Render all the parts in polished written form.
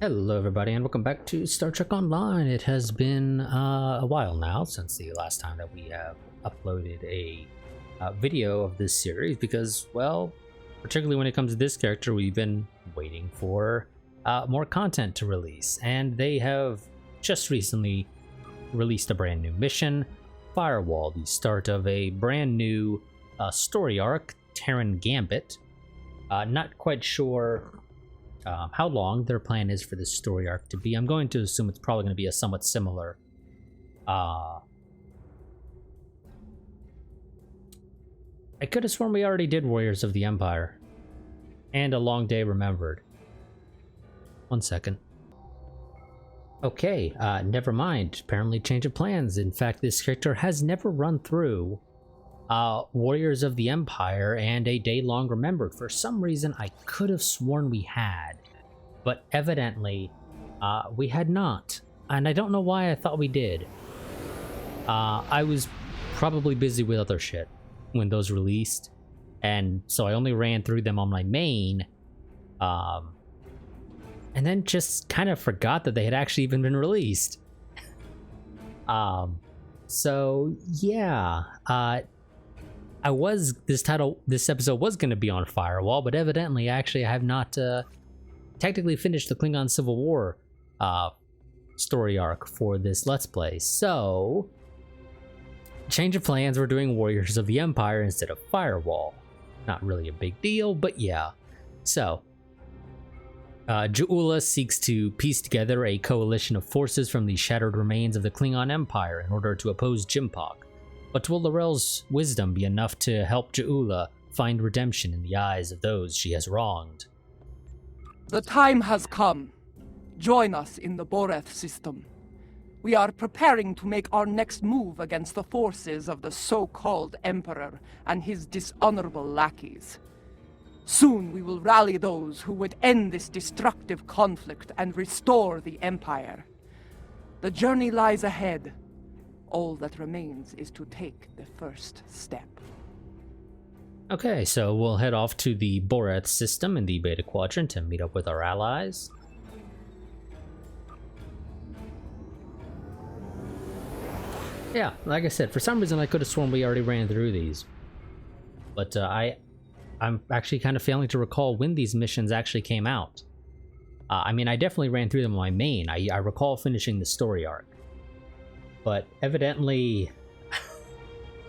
Hello everybody and welcome back to Star Trek Online. It has been a while now since the last time that we have uploaded a video of this series because, well, particularly when it comes to this character, we've been waiting for more content to release, and they have just recently released a brand new mission, Firewall, the start of a brand new story arc, Terran Gambit. Not quite sure how long their plan is for this story arc to be. I'm going to assume it's probably going to be a somewhat similar I could have sworn we already did Warriors of the Empire and A Long Day Remembered. One second. Okay, never mind. Apparently change of plans. In fact, this character has never run through Warriors of the Empire and A Day Long Remembered. For some reason, I could have sworn we had, but evidently we had not. And I don't know why I thought we did. I was probably busy with other shit when those released, and so I only ran through them on my main, and then just kind of forgot that they had actually even been released. So yeah, this episode was going to be on Firewall, but evidently actually I have not technically finished the Klingon Civil War story arc for this Let's Play. So change of plans, we're doing Warriors of the Empire instead of Firewall. Not really a big deal, but yeah. So Ju'ula seeks to piece together a coalition of forces from the shattered remains of the Klingon Empire in order to oppose Jimpok. But will L'Rell's wisdom be enough to help Ju'ula find redemption in the eyes of those she has wronged? The time has come. Join us in the Boreth system. We are preparing to make our next move against the forces of the so-called Emperor and his dishonorable lackeys. Soon we will rally those who would end this destructive conflict and restore the Empire. The journey lies ahead. All that remains is to take the first step. Okay, so we'll head off to the Boreth system in the Beta Quadrant and meet up with our allies. Yeah, like I said, for some reason I could have sworn we already ran through these. But I'm actually kind of failing to recall when these missions actually came out. I mean, I definitely ran through them on my main. I recall finishing the story arc. But evidently,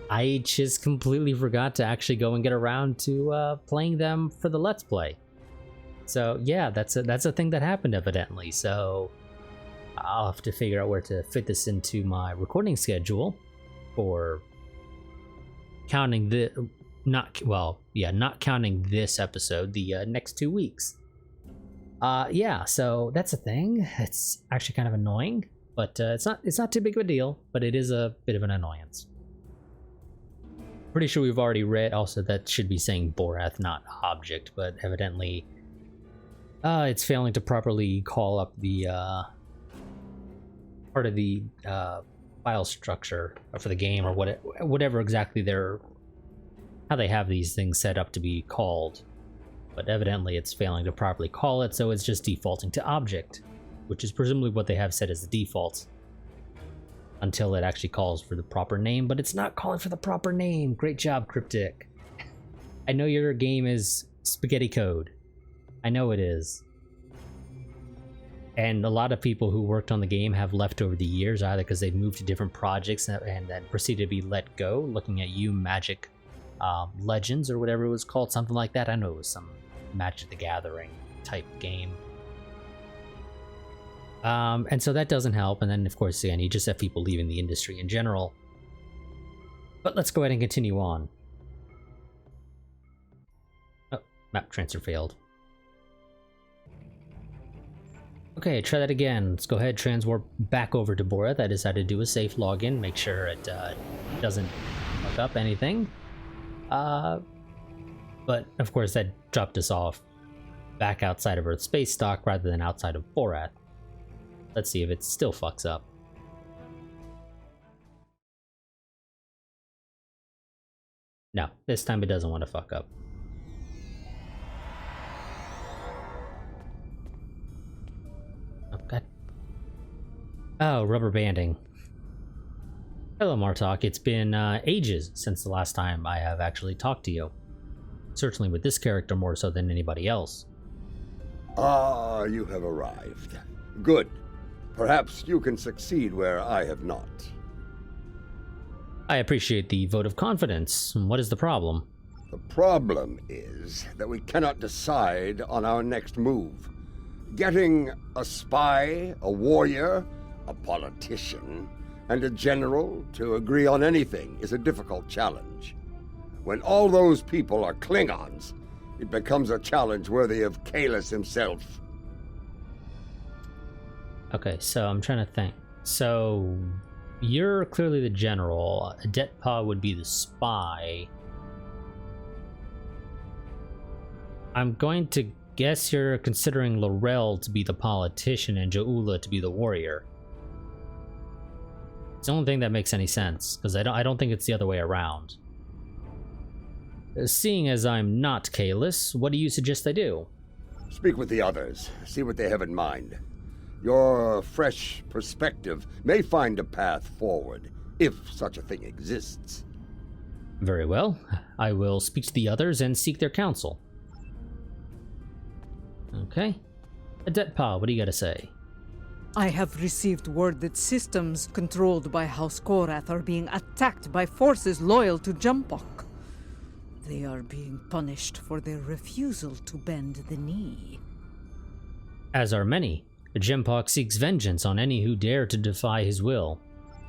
I just completely forgot to actually go and get around to playing them for the Let's Play. So yeah, that's a thing that happened evidently. So I'll have to figure out where to fit this into my recording schedule for counting not counting this episode, the next 2 weeks. Yeah, so that's a thing. It's actually kind of annoying, but it's not too big of a deal, but it is a bit of an annoyance. Pretty sure we've already read also that should be saying Boreth, not object, but evidently it's failing to properly call up the part of the file structure for the game, or whatever exactly how they have these things set up to be called. But evidently it's failing to properly call it, so it's just defaulting to object, which is presumably what they have set as the default until it actually calls for the proper name, but it's not calling for the proper name. Great job, Cryptic. I know your game is spaghetti code. I know it is. And a lot of people who worked on the game have left over the years, either because they've moved to different projects and then proceeded to be let go. Looking at you, Magic Legends, or whatever it was called, something like that. I know it was some Magic the Gathering type game. And so that doesn't help. And then, of course, again, you just have people leaving the industry in general. But let's go ahead and continue on. Oh, map transfer failed. Okay, try that again. Let's go ahead, transwarp back over to Boreth. I decided to do a safe login, make sure it doesn't fuck up anything. But of course that dropped us off back outside of Earth space dock rather than outside of Boreth. Let's see if it still fucks up. No, this time it doesn't want to fuck up. Oh, rubber banding. Hello, Martok. It's been ages since the last time I have actually talked to you. Certainly with this character more so than anybody else. Ah, you have arrived. Good. Perhaps you can succeed where I have not. I appreciate the vote of confidence. What is the problem? The problem is that we cannot decide on our next move. Getting a spy, a warrior, a politician, and a general to agree on anything is a difficult challenge. When all those people are Klingons, it becomes a challenge worthy of Kahless himself. Okay, so I'm trying to think. So, you're clearly the general. Adetpa would be the spy. I'm going to guess you're considering Laurel to be the politician and Jaula to be the warrior. It's the only thing that makes any sense, because I don't think it's the other way around. Seeing as I'm not Kahless, what do you suggest I do? Speak with the others, see what they have in mind. Your fresh perspective may find a path forward, if such a thing exists. Very well. I will speak to the others and seek their counsel. Okay. Adetpa, what do you gotta say? I have received word that systems controlled by House Korath are being attacked by forces loyal to Jumpok. They are being punished for their refusal to bend the knee. As are many. Jempok seeks vengeance on any who dare to defy his will.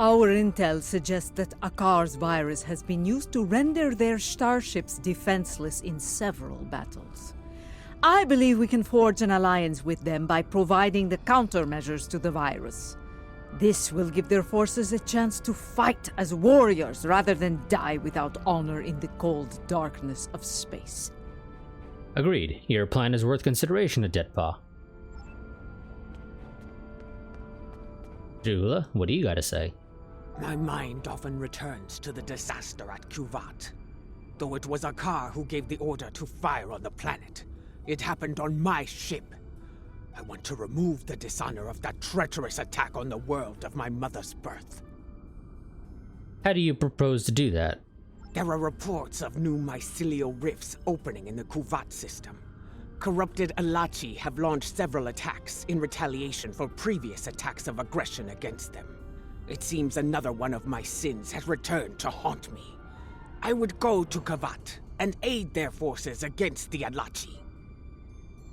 Our intel suggests that Akar's virus has been used to render their starships defenseless in several battles. I believe we can forge an alliance with them by providing the countermeasures to the virus. This will give their forces a chance to fight as warriors rather than die without honor in the cold darkness of space. Agreed. Your plan is worth consideration, Adetpa. Jula, what do you gotta say? My mind often returns to the disaster at Kuvat. Though it was Akar who gave the order to fire on the planet, it happened on my ship. I want to remove the dishonor of that treacherous attack on the world of my mother's birth. How do you propose to do that? There are reports of new mycelial rifts opening in the Kuvat system. Corrupted Alachi have launched several attacks in retaliation for previous attacks of aggression against them. It seems another one of my sins has returned to haunt me. I would go to Kavat and aid their forces against the Alachi.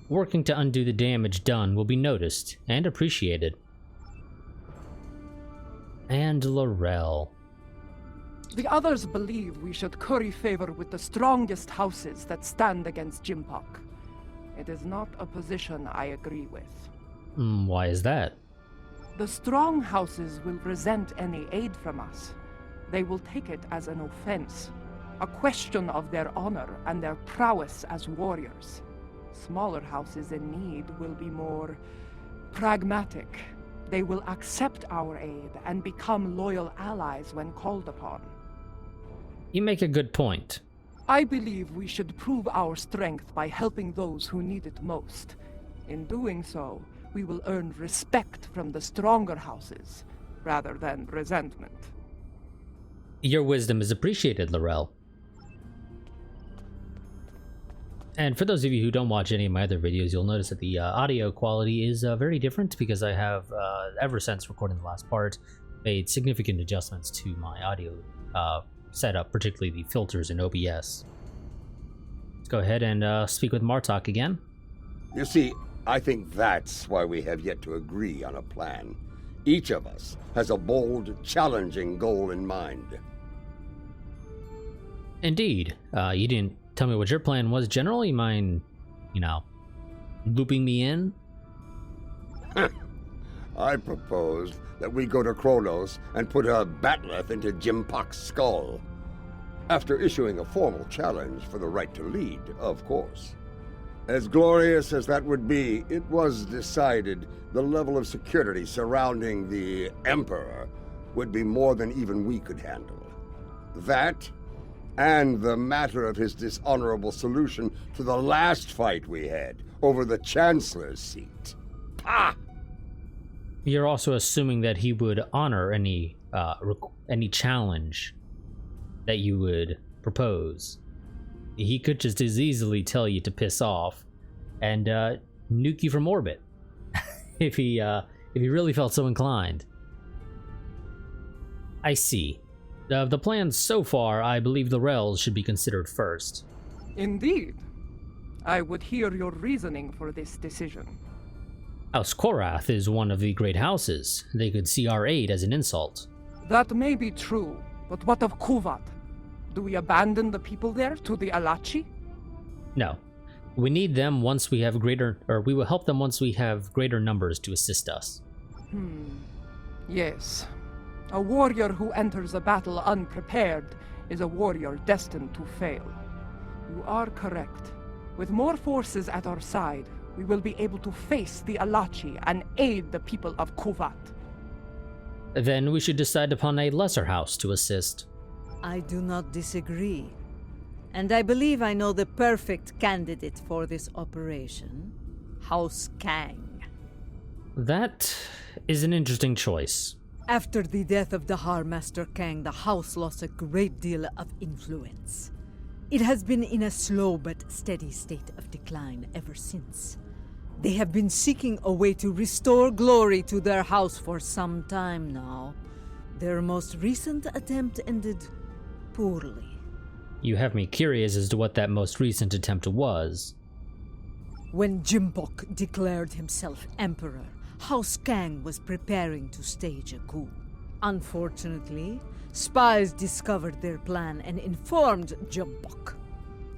Working to undo the damage done will be noticed and appreciated. And Laurel. The others believe we should curry favor with the strongest houses that stand against Jimpok. It is not a position I agree with. Why is that? The strong houses will resent any aid from us. They will take it as an offense, a question of their honor and their prowess as warriors. Smaller houses in need will be more pragmatic. They will accept our aid and become loyal allies when called upon. You make a good point. I believe we should prove our strength by helping those who need it most. In doing so, we will earn respect from the stronger houses, rather than resentment. Your wisdom is appreciated, Laurel. And for those of you who don't watch any of my other videos, you'll notice that the audio quality is very different because I have, ever since recording the last part, made significant adjustments to my audio setup, particularly the filters in OBS. Let's go ahead and speak with Martok again. You see, I think that's why we have yet to agree on a plan. Each of us has a bold, challenging goal in mind. Indeed. You didn't tell me what your plan was, General. You mind, looping me in? I proposed that we go to Kronos and put a batleth into Jimpok's skull. After issuing a formal challenge for the right to lead, of course. As glorious as that would be, it was decided the level of security surrounding the Emperor would be more than even we could handle. That, and the matter of his dishonorable solution to the last fight we had over the Chancellor's seat. Pah! You're also assuming that he would honor any challenge that you would propose. He could just as easily tell you to piss off and nuke you from orbit if he really felt so inclined. I see. The plans so far, I believe the Rels should be considered first. Indeed. I would hear your reasoning for this decision. House Korath is one of the great houses. They could see our aid as an insult. That may be true, but what of Kuvat? Do we abandon the people there to the Alachi? No. We need them once we have we will help them once we have greater numbers to assist us. Yes. A warrior who enters a battle unprepared is a warrior destined to fail. You are correct. With more forces at our side, we will be able to face the Alachi and aid the people of Kuvat. Then we should decide upon a lesser house to assist. I do not disagree. And I believe I know the perfect candidate for this operation. House Kang. That is an interesting choice. After the death of Dahar Master Kang, the house lost a great deal of influence. It has been in a slow but steady state of decline ever since. They have been seeking a way to restore glory to their house for some time now. Their most recent attempt ended poorly. You have me curious as to what that most recent attempt was. When Jimbok declared himself emperor, House Kang was preparing to stage a coup. Unfortunately, spies discovered their plan and informed Jimbok.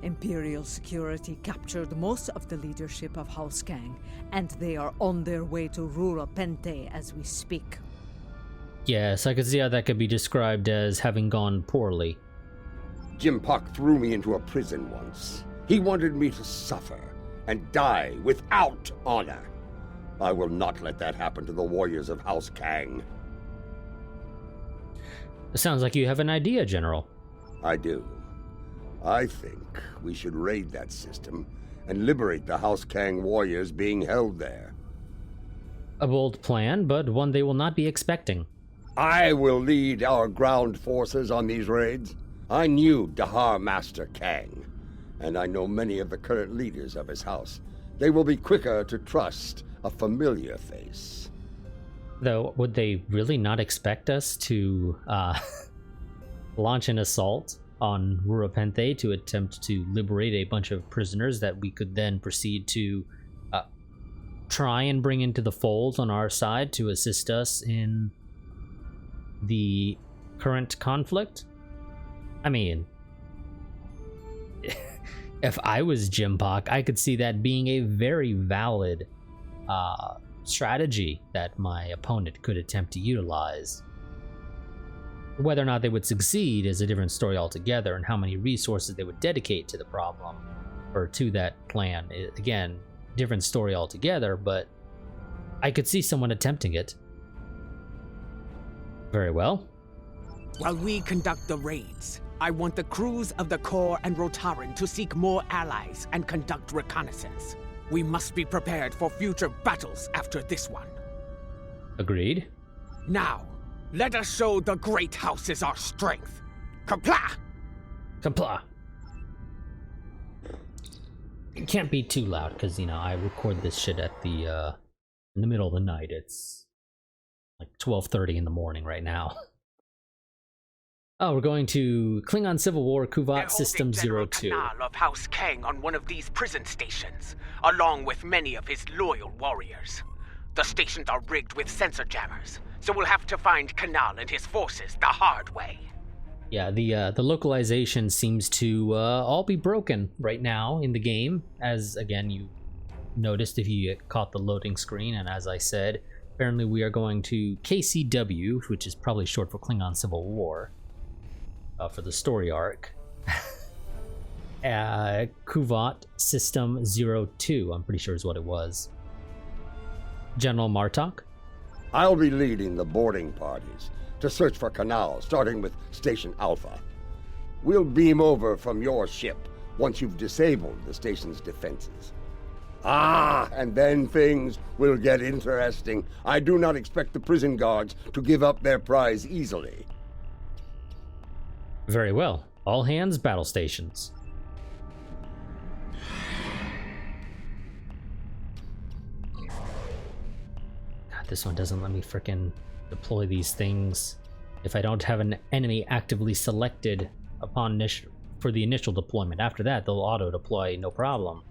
Imperial security captured most of the leadership of House Kang, and they are on their way to Rura Pente as we speak. Yes, I could see how that could be described as having gone poorly. Jim Puck threw me into a prison once. He wanted me to suffer and die without honor. I will not let that happen to the warriors of House Kang. Sounds like you have an idea, General. I do. I think we should raid that system and liberate the House Kang warriors being held there. A bold plan, but one they will not be expecting. I will lead our ground forces on these raids. I knew Dahar Master Kang, and I know many of the current leaders of his house. They will be quicker to trust a familiar face. Though, would they really not expect us to launch an assault on Rurapente to attempt to liberate a bunch of prisoners that we could then proceed to try and bring into the fold on our side to assist us in the current conflict? I mean, if I was Jimbok, I could see that being a very valid strategy that my opponent could attempt to utilize. Whether or not they would succeed is a different story altogether, and how many resources they would dedicate to the problem or to that plan, again, different story altogether, but I could see someone attempting it. Very well. While we conduct the raids, I want the crews of the Core and Rotaran to seek more allies and conduct reconnaissance. We must be prepared for future battles after this one. Agreed. Now, let us show the great houses our strength. Compla! Compla. It can't be too loud, because, you know, I record this shit at the, in the middle of the night. It's like 12:30 in the morning right now. Oh, we're going to Klingon Civil War, Kuvat System 02. Canal of House Kang on one of these prison stations, along with many of his loyal warriors. The stations are rigged with sensor jammers, so we'll have to find Kanal and his forces the hard way. Yeah, the localization seems to all be broken right now in the game, as, again, you noticed if you caught the loading screen, and as I said, apparently we are going to KCW, which is probably short for Klingon Civil War, for the story arc. Kuvat System 02, I'm pretty sure is what it was. General Martok? I'll be leading the boarding parties to search for Kanal, starting with Station Alpha. We'll beam over from your ship once you've disabled the station's defenses. Ah, and then things will get interesting. I do not expect the prison guards to give up their prize easily. Very well. All hands, battle stations. God, this one doesn't let me frickin' deploy these things if I don't have an enemy actively selected upon for the initial deployment. After that, they'll auto-deploy, no problem.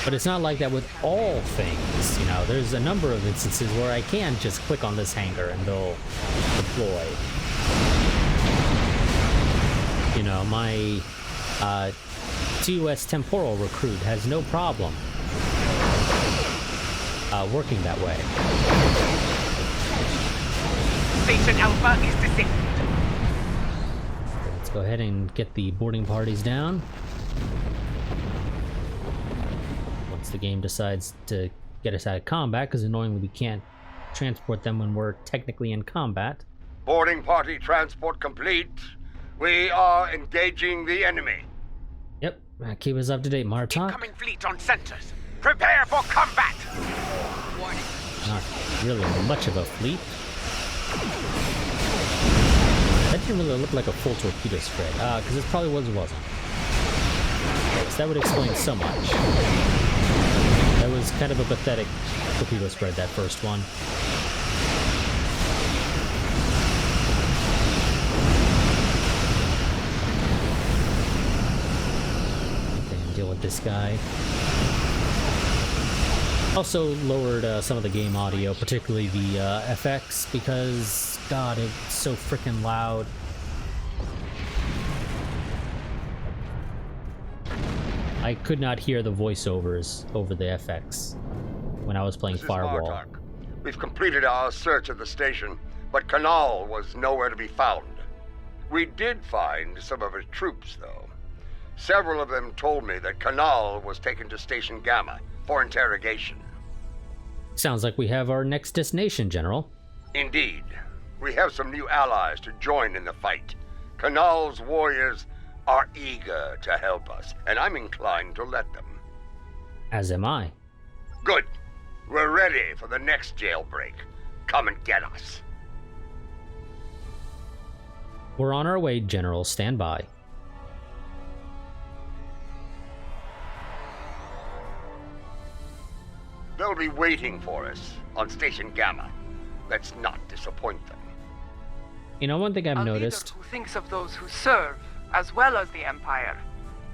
But it's not like that with all things, you know. There's a number of instances where I can just click on this hangar and they'll deploy. You know, my TUS temporal recruit has no problem working that way. Station Alpha is disabled. Let's go ahead and get the boarding parties down. Once the game decides to get us out of combat, because annoyingly we can't transport them when we're technically in combat. Boarding party transport complete. We are engaging the enemy. Yep, keep us up to date, Martok. Incoming fleet on centers. Prepare for combat! Warning. Not really much of a fleet. That didn't really look like a full torpedo spread, because it probably wasn't. So that would explain so much. That was kind of a pathetic torpedo spread, that first one. Okay, deal with this guy. Also lowered some of the game audio, particularly the FX, because, God, it's so freaking loud. I could not hear the voiceovers over the FX when I was playing Firewall. Martok. We've completed our search of the station, but Kanal was nowhere to be found. We did find some of his troops, though. Several of them told me that Kanal was taken to Station Gamma for interrogation. Sounds like we have our next destination, General. Indeed. We have some new allies to join in the fight. Kanal's warriors are eager to help us, and I'm inclined to let them. As am I. Good. We're ready for the next jailbreak. Come and get us. We're on our way, General. Stand by. They'll be waiting for us on Station Gamma. Let's not disappoint them. You know, one thing I've A noticed... leader who thinks of those who serve, as well as the Empire.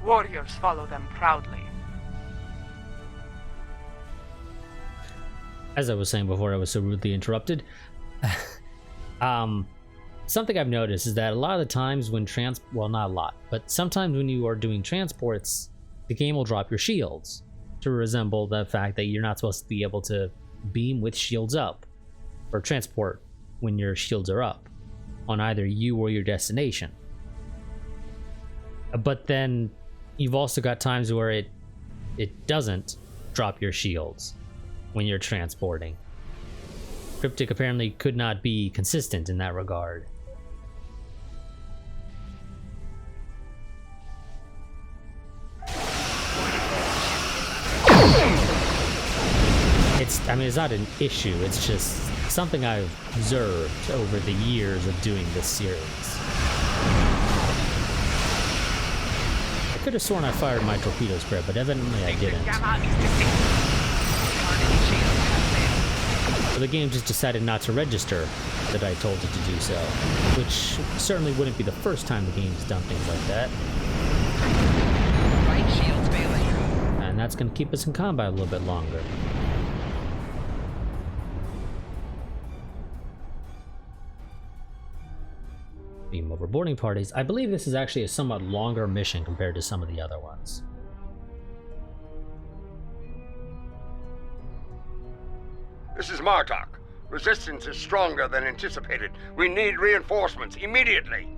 Warriors follow them proudly. As I was saying before I was so rudely interrupted, something I've noticed is that a lot of the times when well, not a lot, but sometimes when you are doing transports, the game will drop your shields to resemble the fact that you're not supposed to be able to beam with shields up or transport when your shields are up on either you or your destination. But then you've also got times where it doesn't drop your shields when you're transporting. Cryptic apparently could not be consistent in that regard. It's not an issue, it's just something I've observed over the years of doing this series. I could have sworn I fired my torpedo spread, but evidently I didn't. So the game just decided not to register that I told it to do so, which certainly wouldn't be the first time the game's done things like that. Right shields failing. And that's going to keep us in combat a little bit longer. Beam over boarding parties. I believe this is actually a somewhat longer mission compared to some of the other ones. This is Martok. Resistance is stronger than anticipated. We need reinforcements immediately.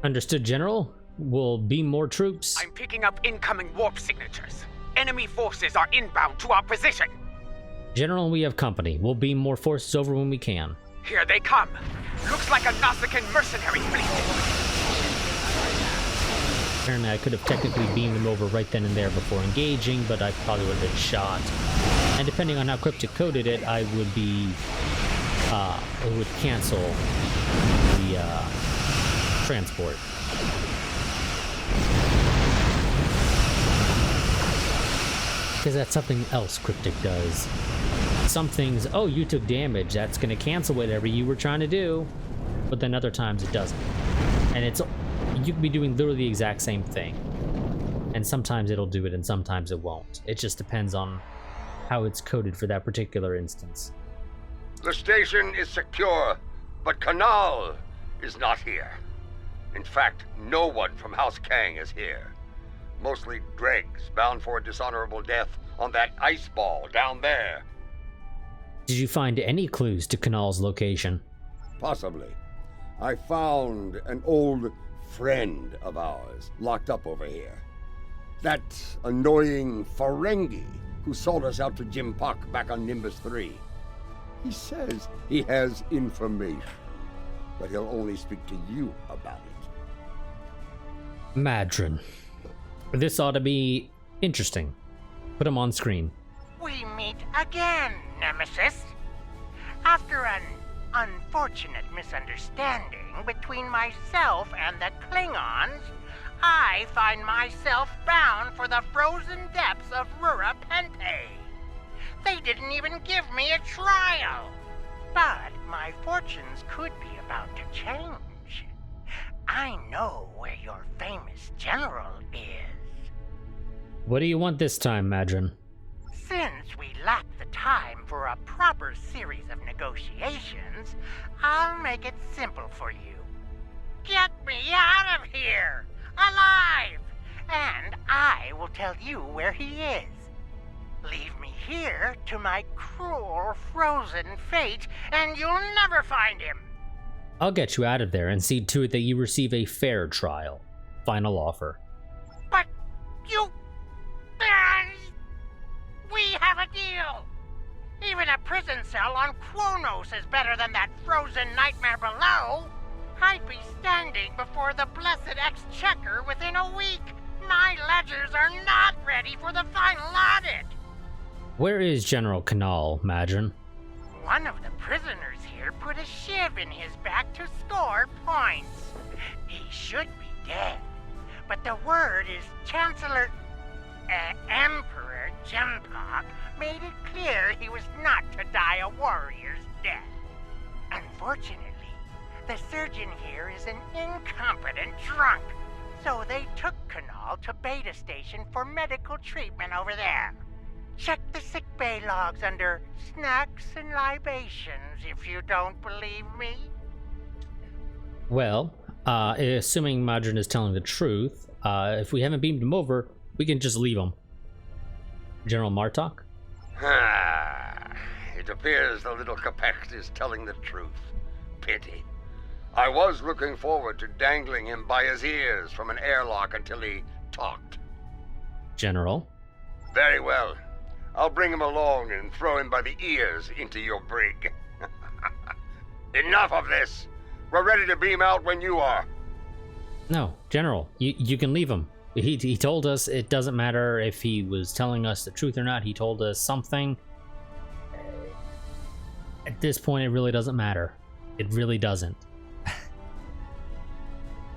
Understood, General. We'll beam more troops. I'm picking up incoming warp signatures. Enemy forces are inbound to our position. General, we have company. We'll beam more forces over when we can. Here they come. Looks like a Nausicaan mercenary fleet. Apparently I could have technically beamed them over right then and there before engaging, but I probably would have been shot. And depending on how Cryptic coded it, I would be... it would cancel the transport. Because that's something else Cryptic does. Some things, oh, you took damage, that's going to cancel whatever you were trying to do. But then other times it doesn't. And it's, you can be doing literally the exact same thing. And sometimes it'll do it and sometimes it won't. It just depends on how it's coded for that particular instance. The station is secure, but Kanal is not here. In fact, no one from House Kang is here. Mostly dregs bound for a dishonorable death on that ice ball down there. Did you find any clues to Kanal's location? Possibly. I found an old friend of ours locked up over here. That annoying Ferengi who sold us out to Jim Puck back on Nimbus 3. He says he has information, but he'll only speak to you about it. Madron. This ought to be interesting. Put him on screen. We meet again, Nemesis. After an unfortunate misunderstanding between myself and the Klingons, I find myself bound for the frozen depths of Rura Pente. They didn't even give me a trial. But my fortunes could be about to change. I know where your famous general is. What do you want this time, Madron? Since we lack the time for a proper series of negotiations, I'll make it simple for you. Get me out of here, alive, and I will tell you where he is. Leave me here to my cruel, frozen fate, and you'll never find him. I'll get you out of there and see to it that you receive a fair trial. Final offer. But you... We have a deal! Even a prison cell on Kronos is better than that frozen nightmare below! I'd be standing before the blessed exchequer within a week! My ledgers are not ready for the final audit! Where is General Kanal, Madron? One of the prisoners here put a shiv in his back to score points. He should be dead, but the word is Chancellor... Emperor Jempak made it clear he was not to die a warrior's death. Unfortunately, the surgeon here is an incompetent drunk, so they took Kanal to Beta Station for medical treatment over there. Check the sickbay logs under snacks and libations if you don't believe me. Well, assuming Madron is telling the truth, if we haven't beamed him over, we can just leave him. General Martok? It appears the little Capect is telling the truth. Pity. I was looking forward to dangling him by his ears from an airlock until he talked. General? Very well. I'll bring him along and throw him by the ears into your brig. Enough of this! We're ready to beam out when you are. No, General, you can leave him. He told us it doesn't matter if he was telling us the truth or not. He told us something. At this point, it really doesn't matter. It really doesn't.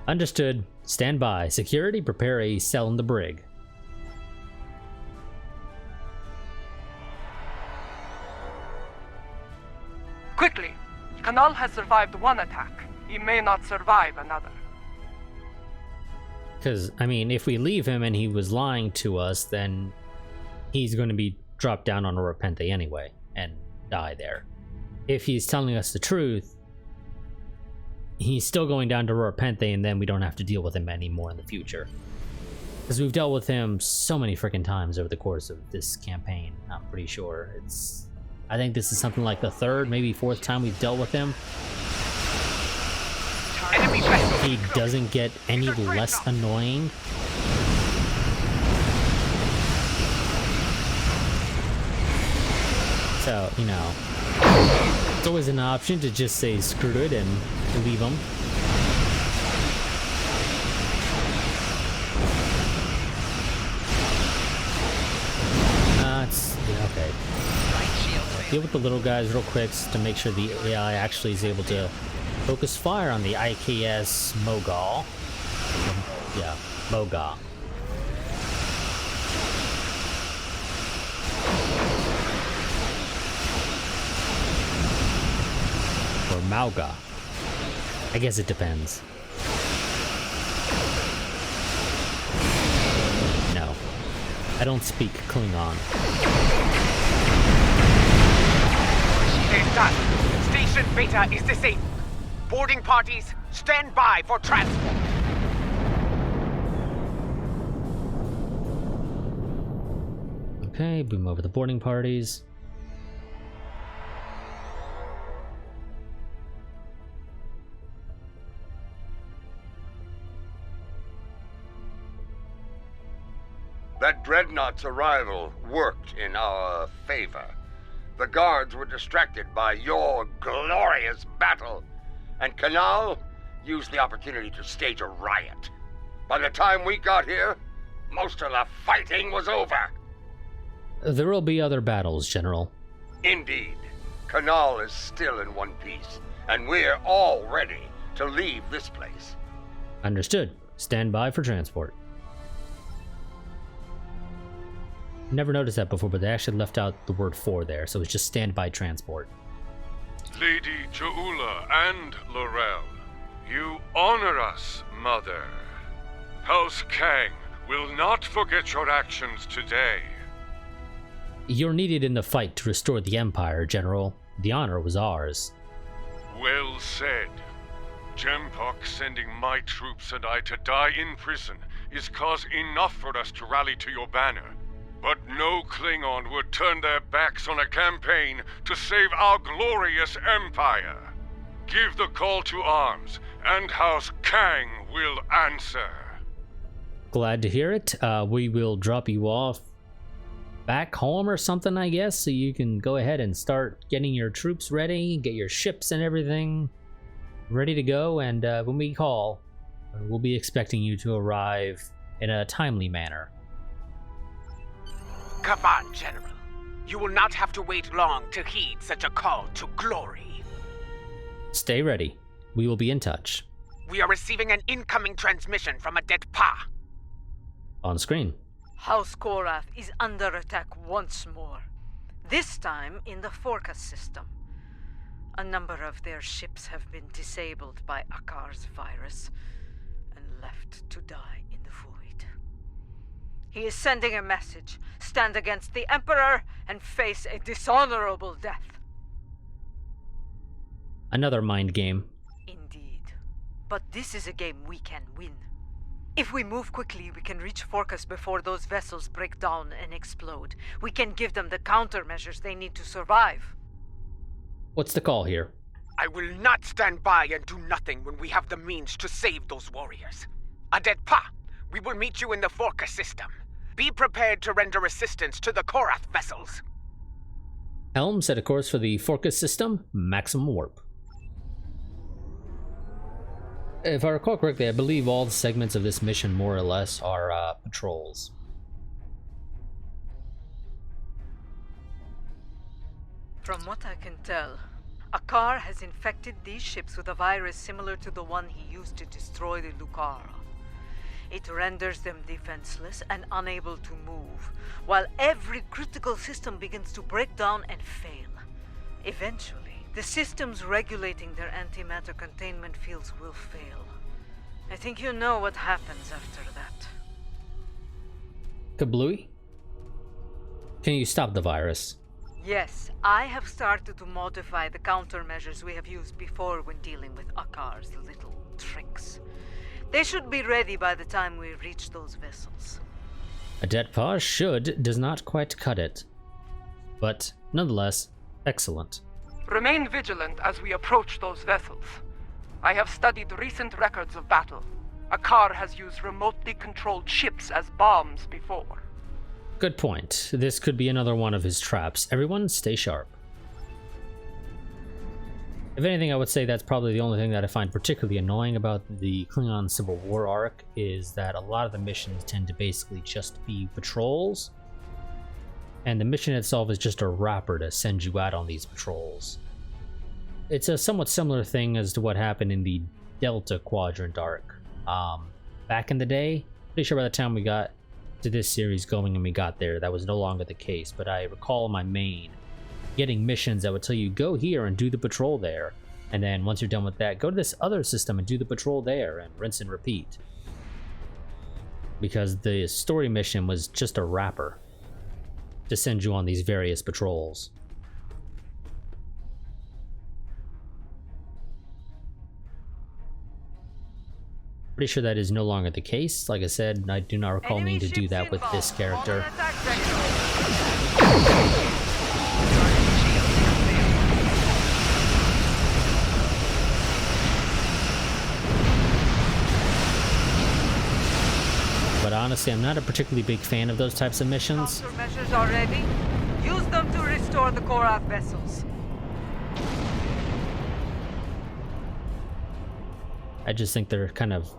Understood. Stand by. Security, prepare a cell in the brig. Quickly! Kanal has survived one attack. He may not survive another. Because, I mean, if we leave him and he was lying to us, then he's going to be dropped down on a Repente anyway and die there. If he's telling us the truth, he's still going down to Repente, and then we don't have to deal with him anymore in the future. Because we've dealt with him so many freaking times over the course of this campaign. I'm pretty sure I think this is something like the third, maybe fourth time we've dealt with him. He doesn't get any less annoying. So, you know. It's always an option to just say screw it and leave them. Okay. Deal with the little guys real quick to make sure the AI actually is able to focus fire on the IKS Mogal. Yeah, Moga. Or Mauga. I guess it depends. No. I don't speak Klingon. It's done. Station Beta is disabled. Boarding parties, stand by for transport. Okay, boom over the boarding parties. That dreadnought's arrival worked in our favor. The guards were distracted by your glorious battle, and Canal used the opportunity to stage a riot. By the time we got here, most of the fighting was over. There will be other battles, General. Indeed. Canal is still in one piece, and we're all ready to leave this place. Understood. Stand by for transport. Never noticed that before, but they actually left out the word "for" there, so it's just standby transport. Lady Joula and Laurel, you honor us, Mother. House Kang will not forget your actions today. You're needed in the fight to restore the Empire, General. The honor was ours. Well said. Jempok sending my troops and I to die in prison is cause enough for us to rally to your banner. But no Klingon would turn their backs on a campaign to save our glorious empire. Give the call to arms, and House Kang will answer. Glad to hear it. We will drop you off back home or something, I guess, so you can go ahead and start getting your troops ready, get your ships and everything ready to go, and when we call, we'll be expecting you to arrive in a timely manner. Come on, General. You will not have to wait long to heed such a call to glory. Stay ready. We will be in touch. We are receiving an incoming transmission from a dead Pa. On screen. House Korath is under attack once more. This time in the Forcas system. A number of their ships have been disabled by Akar's virus and left to die in the void. He is sending a message. Stand against the Emperor and face a dishonorable death. Another mind game. Indeed. But this is a game we can win. If we move quickly, we can reach Forcas before those vessels break down and explode. We can give them the countermeasures they need to survive. What's the call here? I will not stand by and do nothing when we have the means to save those warriors. A dead Pa, we will meet you in the Forcas system. Be prepared to render assistance to the Korath vessels. Helm, set a course for the Forcas system, maximum warp. If I recall correctly, I believe all the segments of this mission more or less are patrols. From what I can tell, Akar has infected these ships with a virus similar to the one he used to destroy the Lucara. It renders them defenseless and unable to move, while every critical system begins to break down and fail. Eventually, the systems regulating their antimatter containment fields will fail. I think you know what happens after that. Kablooey? Can you stop the virus? Yes, I have started to modify the countermeasures we have used before when dealing with Akar's little tricks. They should be ready by the time we reach those vessels. A dead paw does not quite cut it. But, nonetheless, excellent. Remain vigilant as we approach those vessels. I have studied recent records of battle. Akar has used remotely controlled ships as bombs before. Good point. This could be another one of his traps. Everyone, stay sharp. If anything, I would say that's probably the only thing that I find particularly annoying about the Klingon Civil War arc, is that a lot of the missions tend to basically just be patrols, and the mission itself is just a wrapper to send you out on these patrols. It's a somewhat similar thing as to what happened in the Delta Quadrant arc. Back in the day, pretty sure by the time we got to this series going and we got there, that was no longer the case, but I recall my main getting missions that would tell you, go here and do the patrol there, and then once you're done with that, go to this other system and do the patrol there, and rinse and repeat. Because the story mission was just a wrapper to send you on these various patrols. Pretty sure that is no longer the case. Like I said, I do not recall needing to do that with this character. But honestly, I'm not a particularly big fan of those types of missions. Countermeasures are ready. Use them to restore the Korath vessels. I just think they're kind of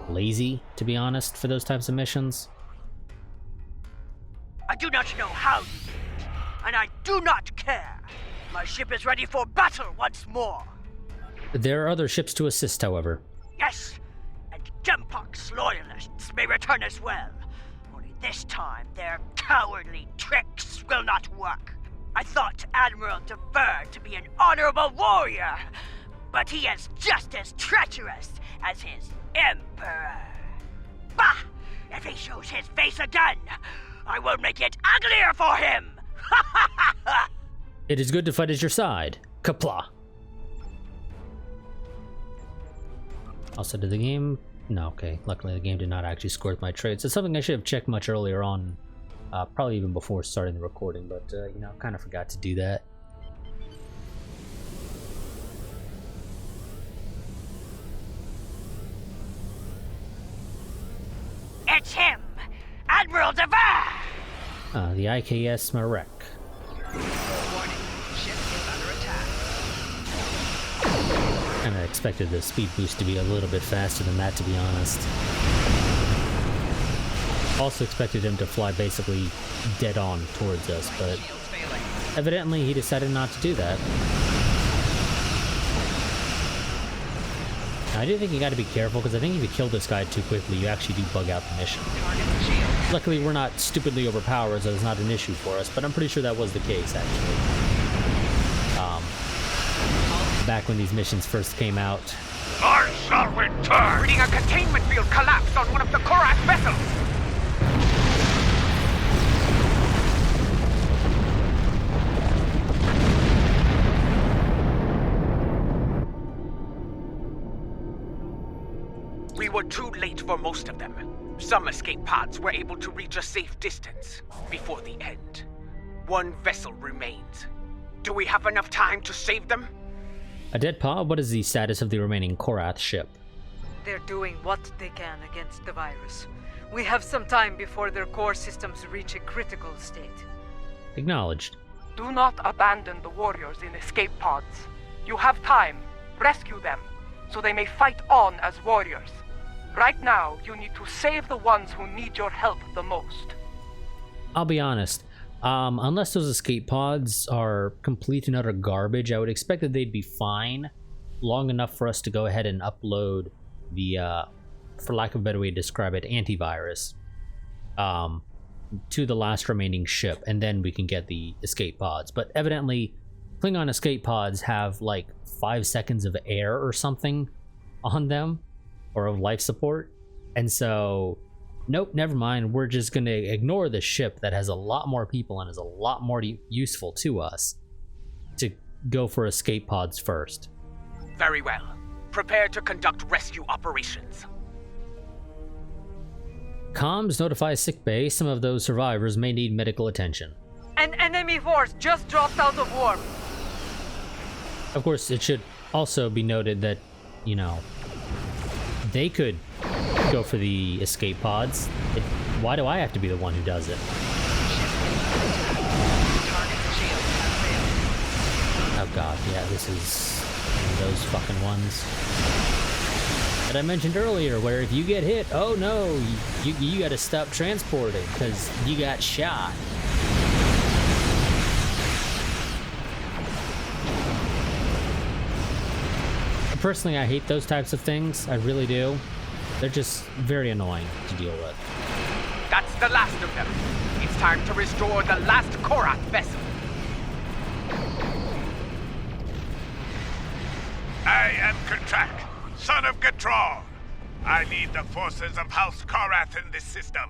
lazy, to be honest, for those types of missions. I do not know how you did it, and I do not care. My ship is ready for battle once more. There are other ships to assist, however. Yes, and Jempok's loyalists may return as well. Only this time, their cowardly tricks will not work. I thought Admiral DeVere to be an honorable warrior, but he is just as treacherous as his Emperor. Bah! If he shows his face again, I will make it uglier for him! Ha ha ha ha! It is good to fight at your side. Kapla. Also, did the game... No, okay. Luckily, the game did not actually score with my trades. It's something I should have checked much earlier on. Probably even before starting the recording, but, you know, kind of forgot to do that. It's him! Admiral DeVere! The IKS Marek. Warning, ship is under attack. Kinda expected the speed boost to be a little bit faster than that, to be honest. Also expected him to fly basically dead on towards us, but evidently he decided not to do that. Now, I do think you gotta be careful, because I think if you kill this guy too quickly, you actually do bug out the mission. Luckily, we're not stupidly overpowered, so it's not an issue for us, but I'm pretty sure that was the case, actually. Back when these missions first came out. I shall return! Reading a containment field collapsed on one of the Korath vessels! We were too late for most of them. Some escape pods were able to reach a safe distance before the end. One vessel remains. Do we have enough time to save them? A dead pod? What is the status of the remaining Korath ship? They're doing what they can against the virus. We have some time before their core systems reach a critical state. Acknowledged. Do not abandon the warriors in escape pods. You have time. Rescue them, so they may fight on as warriors. Right now, you need to save the ones who need your help the most. I'll be honest. Unless those escape pods are complete and utter garbage, I would expect that they'd be fine long enough for us to go ahead and upload the, for lack of a better way to describe it, antivirus to the last remaining ship, and then we can get the escape pods. But evidently, Klingon escape pods have like 5 seconds of air or something on them, or of life support, and so nope, never mind. We're just gonna ignore the ship that has a lot more people and is a lot more useful to us to go for escape pods first. Very well. Prepare to conduct rescue operations. Comms notify sickbay. Some of those survivors may need medical attention. An enemy force just dropped out of warp. Of course, it should also be noted that, you know, they could go for the escape pods. Why do I have to be the one who does it? Oh god, yeah, this is those fucking ones that I mentioned earlier, where if you get hit, oh no, you gotta stop transporting because you got shot. Personally, I hate those types of things. I really do. They're just very annoying to deal with. That's the last of them. It's time to restore the last Korath vessel. I am Kutrak, son of Gatral. I lead the forces of House Korath in this system.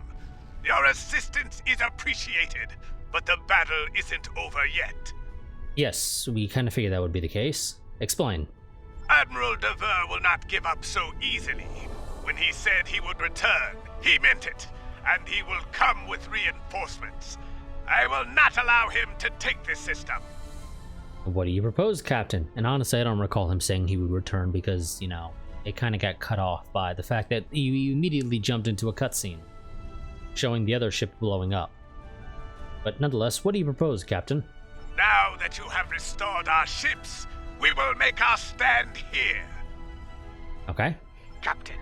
Your assistance is appreciated, but the battle isn't over yet. Yes, we kind of figured that would be the case. Explain. Admiral Dever will not give up so easily. When he said he would return, he meant it, and he will come with reinforcements. I will not allow him to take this system. What do you propose, Captain? And honestly, I don't recall him saying he would return because, you know, it kind of got cut off by the fact that you immediately jumped into a cutscene showing the other ship blowing up. But nonetheless, what do you propose, Captain? Now that you have restored our ships, we will make our stand here. Okay. Captain,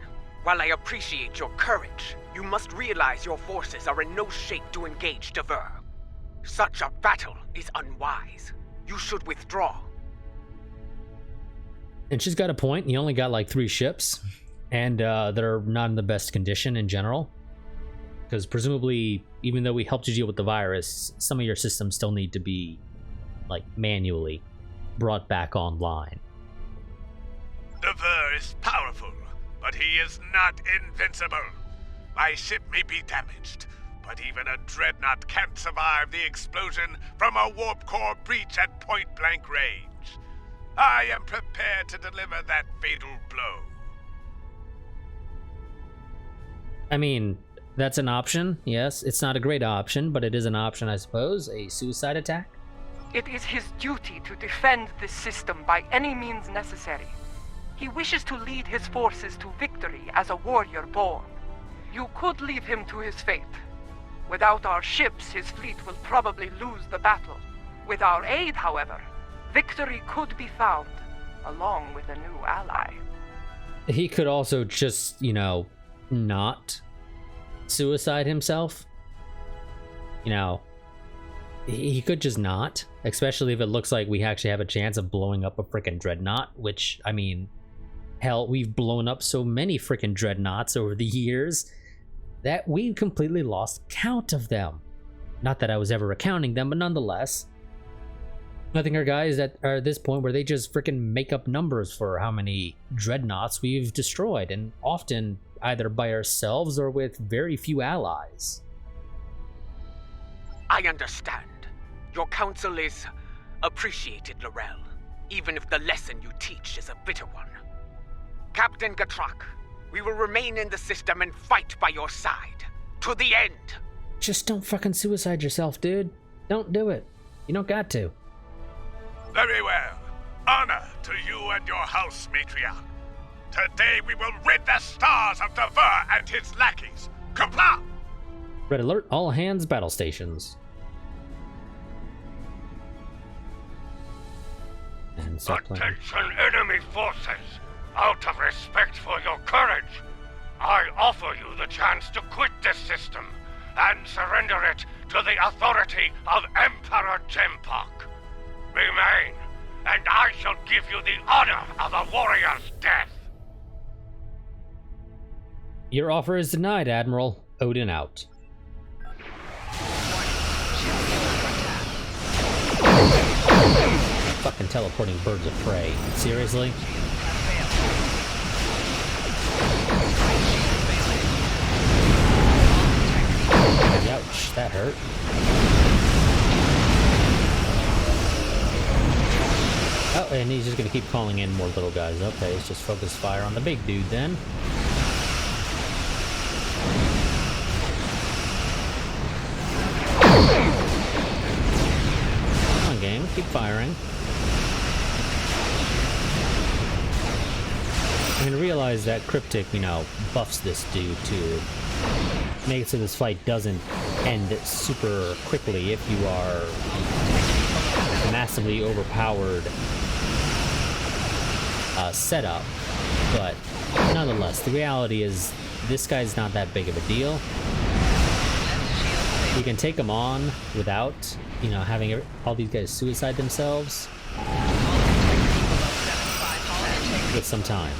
while I appreciate your courage, you must realize your forces are in no shape to engage Dever. Such a battle is unwise. You should withdraw. And she's got a point. You only got like 3 ships, and they're not in the best condition in general. Because presumably, even though we helped you deal with the virus, some of your systems still need to be, like, manually brought back online. Dever is powerful, but he is not invincible. My ship may be damaged, but even a dreadnought can't survive the explosion from a warp core breach at point-blank range. I am prepared to deliver that fatal blow. I mean, that's an option, yes. It's not a great option, but it is an option, I suppose. A suicide attack? It is his duty to defend this system by any means necessary. He wishes to lead his forces to victory as a warrior born. You could leave him to his fate. Without our ships, his fleet will probably lose the battle. With our aid, however, victory could be found, along with a new ally. He could also just, you know, not suicide himself. You know, he could just not, especially if it looks like we actually have a chance of blowing up a frickin' dreadnought, which, I mean, hell, we've blown up so many frickin' dreadnoughts over the years that we've completely lost count of them. Not that I was ever counting them, but nonetheless, I think our guys that are at this point where they just frickin' make up numbers for how many dreadnoughts we've destroyed, and often either by ourselves or with very few allies. I understand. Your counsel is appreciated, Laurel, even if the lesson you teach is a bitter one. Captain Gatrak, we will remain in the system and fight by your side, to the end. Just don't fucking suicide yourself, dude. Don't do it. You don't got to. Very well. Honor to you and your house, matriarch. Today we will rid the stars of Dever and his lackeys. Comply! Red alert, all hands battle stations. And stop playing. Attention, enemy forces! Out of respect for your courage, I offer you the chance to quit this system and surrender it to the authority of Emperor Jempok. Remain, and I shall give you the honor of a warrior's death. Your offer is denied, Admiral. Odin out. Fucking teleporting birds of prey. Seriously? Ouch, that hurt. Oh, and he's just gonna keep calling in more little guys. Okay, let's just focus fire on the big dude then. Come on, game, keep firing. I'm gonna realize that Cryptic, you know, buffs this dude to make it so this fight doesn't end super quickly if you are massively overpowered setup, but nonetheless, the reality is this guy's not that big of a deal. You can take him on without, you know, having all these guys suicide themselves with some time.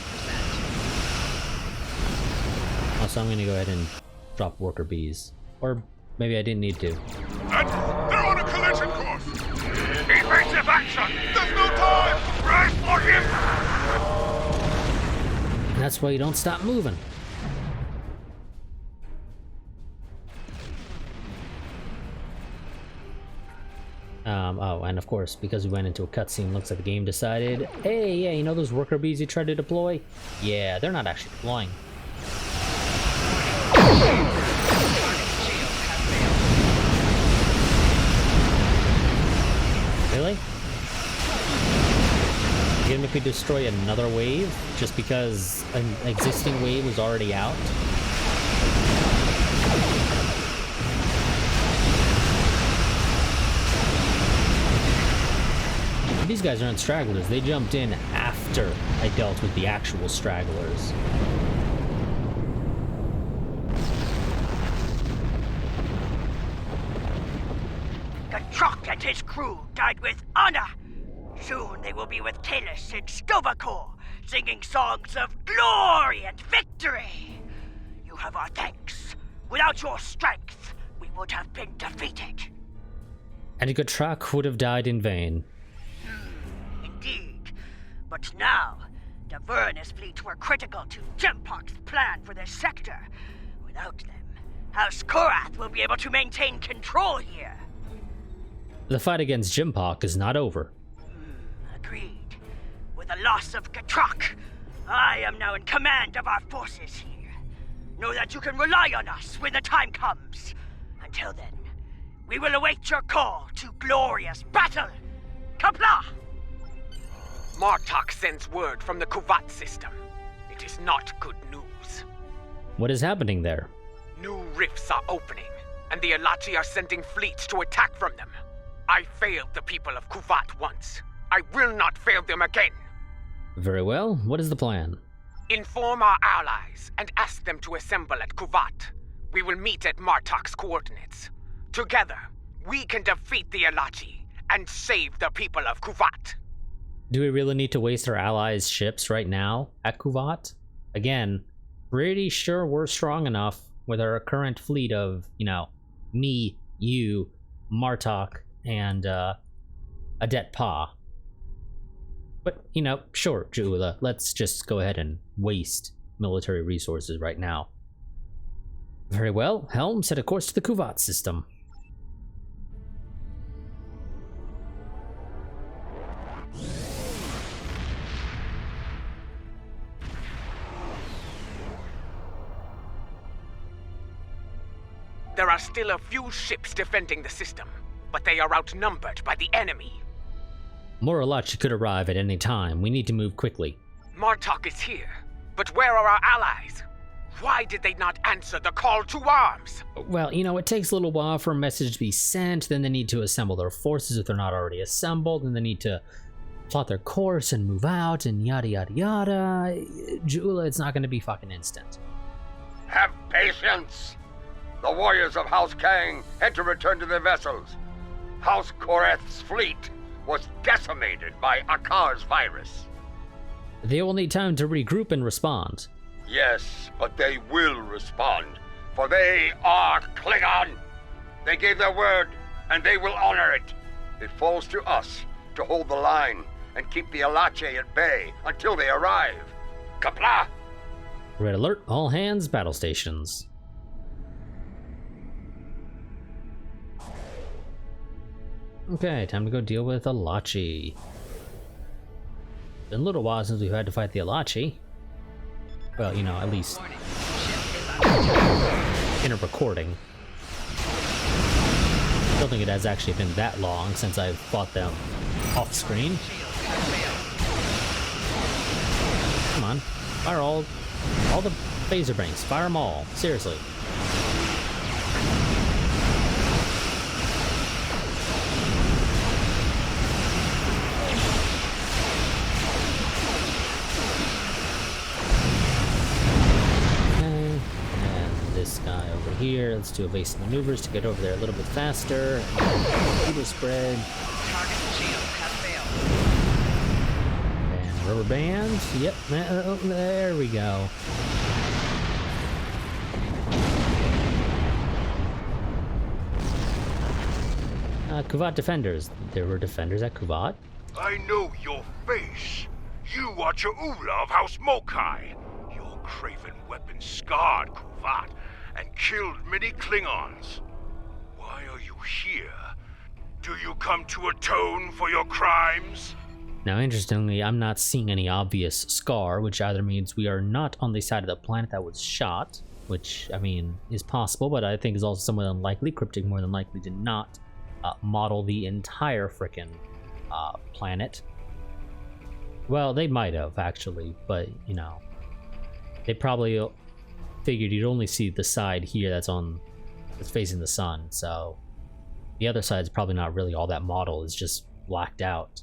Also, I'm gonna go ahead and drop worker bees. Or maybe I didn't need to. And they're on a collision course! Evasive action! There's no time! Brace for him! And that's why you don't stop moving. Oh, and of course, because we went into a cutscene, looks like the game decided, hey, yeah, you know those worker bees you tried to deploy? Yeah, they're not actually deploying. Really? You're gonna make me destroy another wave just because an existing wave was already out? These guys aren't stragglers. They jumped in after I dealt with the actual stragglers. Kachok and his crew died with honor. Soon they will be with Talis in Stovacor, singing songs of glory and victory. You have our thanks. Without your strength, we would have been defeated. And Gotrak would have died in vain. Indeed. But now, the Vernus fleet were critical to Gempok's plan for this sector. Without them, House Korath will be able to maintain control here. The fight against Gempok is not over. Agreed. With the loss of Gotrak, I am now in command of our forces here. Know that you can rely on us when the time comes. Until then, we will await your call to glorious battle. Kapla! Martok sends word from the Kuvat system. It is not good news. What is happening there? New rifts are opening, and the Alachi are sending fleets to attack from them. I failed the people of Kuvat once. I will not fail them again. Very well. What is the plan? Inform our allies and ask them to assemble at Kuvat. We will meet at Martok's coordinates. Together, we can defeat the Alachi and save the people of Kuvat. Do we really need to waste our allies' ships right now at Kuvat? Again, pretty sure we're strong enough with our current fleet of, you know, me, you, Martok, and Adet Pa. But, you know, sure, Jula, let's just go ahead and waste military resources right now. Very well, Helm, set a course to the Kuvat system. There are still a few ships defending the system, but they are outnumbered by the enemy. More Alachi could arrive at any time. We need to move quickly. Martok is here, but where are our allies? Why did they not answer the call to arms? Well, you know, it takes a little while for a message to be sent, then they need to assemble their forces if they're not already assembled, and they need to plot their course and move out, and yada yada yada. Jula, it's not going to be fucking instant. Have patience! The warriors of House Kang had to return to their vessels. House Korath's fleet was decimated by Akar's virus. They will need time to regroup and respond. Yes, but they will respond, for they are Klingon. They gave their word, and they will honor it. It falls to us to hold the line and keep the Alache at bay until they arrive. Kapla! Red alert, all hands, battle stations. Okay, time to go deal with Alachi. Been a little while since we've had to fight the Alachi. Well, you know, at least in a recording. I don't think it has actually been that long since I've fought them off screen. Come on, fire all the phaser banks. Fire them all, seriously. here. Let's do evasive maneuvers to get over there a little bit faster. Super spread. Target shield has failed. And rubber band. Yep, there we go. Kuvat defenders. There were defenders at Kuvat. I know your face. You are Cha'ula of House Mokai. Your craven weapon scarred Kuvat and killed many Klingons. Why are you here? Do you come to atone for your crimes? Now, interestingly, I'm not seeing any obvious scar, which either means we are not on the side of the planet that was shot, which, I mean, is possible, but I think is also somewhat unlikely. Cryptic more than likely did not model the entire frickin' planet. Well, they might have, actually, but, you know, they probably figured you'd only see the side here that's facing the sun, so the other side's probably not really all that modeled. It's just blacked out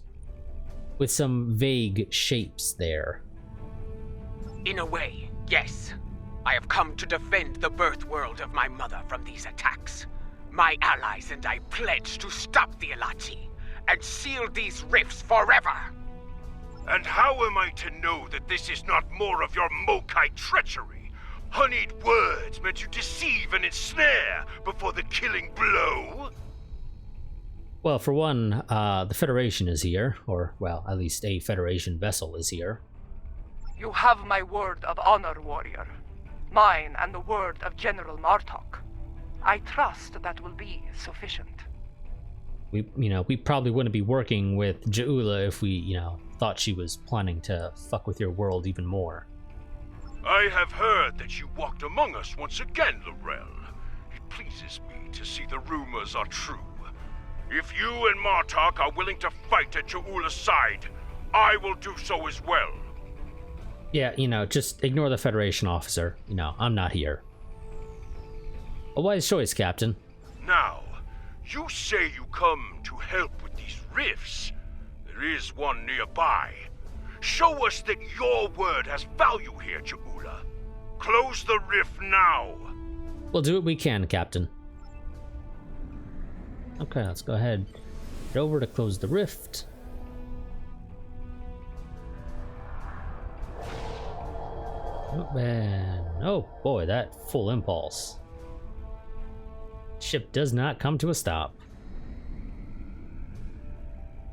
with some vague shapes there. In a way, yes. I have come to defend the birth world of my mother from these attacks. My allies and I pledge to stop the Alachi and seal these rifts forever. And how am I to know that this is not more of your Mokai treachery? Honeyed words meant to deceive and ensnare before the killing blow? Well, for one, the Federation is here, or, well, at least a Federation vessel is here. You have my word of honor, warrior. Mine and the word of General Martok. I trust that will be sufficient. We probably wouldn't be working with Ja'ula if we, thought she was planning to fuck with your world even more. I have heard that you walked among us once again, Laurel. It pleases me to see the rumors are true. If you and Martok are willing to fight at Ja'ula's side, I will do so as well. Yeah, just ignore the Federation officer. I'm not here. A wise choice, Captain. Now, you say you come to help with these rifts. There is one nearby. Show us that your word has value here, Ja'ula. Close the rift now. We'll do what we can, Captain. Okay, let's go ahead. Get over to close the rift. Oh, man. Oh, boy, that full impulse. Ship does not come to a stop.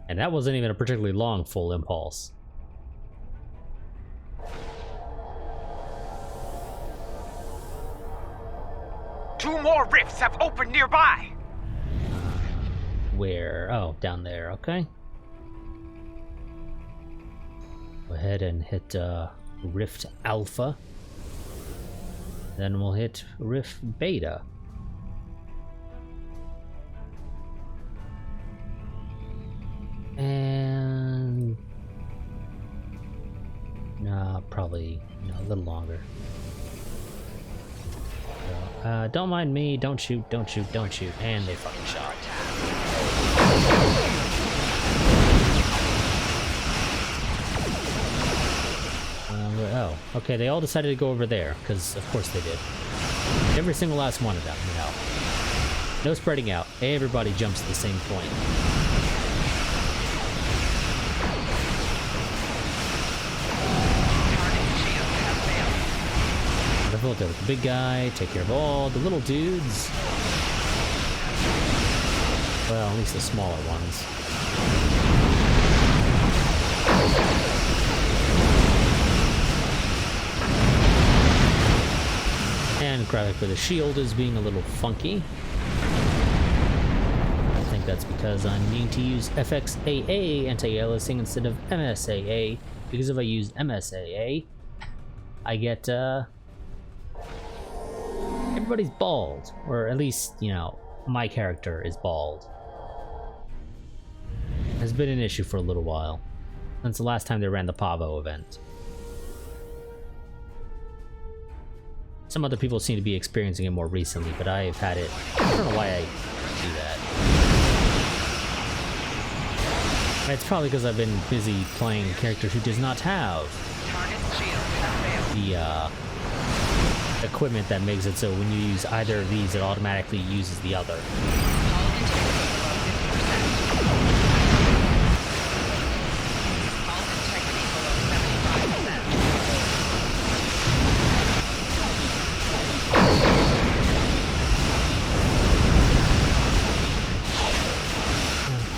And that wasn't even a particularly long full impulse. Two more rifts have opened nearby. Where? Oh, down there. Okay. Go ahead and hit Rift Alpha. Then we'll hit Rift Beta. And no, probably a little longer. So, don't mind me. Don't shoot. Don't shoot. Don't shoot. And they fucking shot. Oh, okay. They all decided to go over there because, of course, they did. Every single last one of them. No spreading out. Everybody jumps to the same point. There with the big guy, take care of all the little dudes. Well, at least the smaller ones. And graphic for the shield is being a little funky. I think that's because I'm needing to use FXAA anti-aliasing instead of MSAA, because if I use MSAA, I get, everybody's bald, or at least, my character is bald. Has been an issue for a little while, since the last time they ran the Pavo event. Some other people seem to be experiencing it more recently, but I've had it. I don't know why I do that. It's probably because I've been busy playing a character who does not have the equipment that makes it so when you use either of these, it automatically uses the other.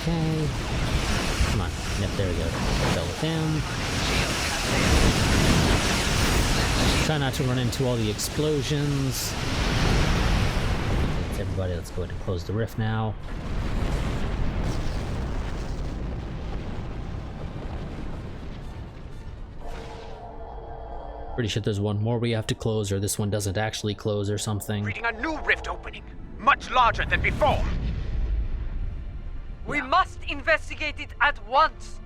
Okay. Come on. Yep, there we go. Dealt with him. Try not to run into all the explosions. Thanks everybody, let's go ahead and close the rift now. Pretty sure there's one more we have to close, or this one doesn't actually close or something. Reading a new rift opening, much larger than before. We must investigate it at once.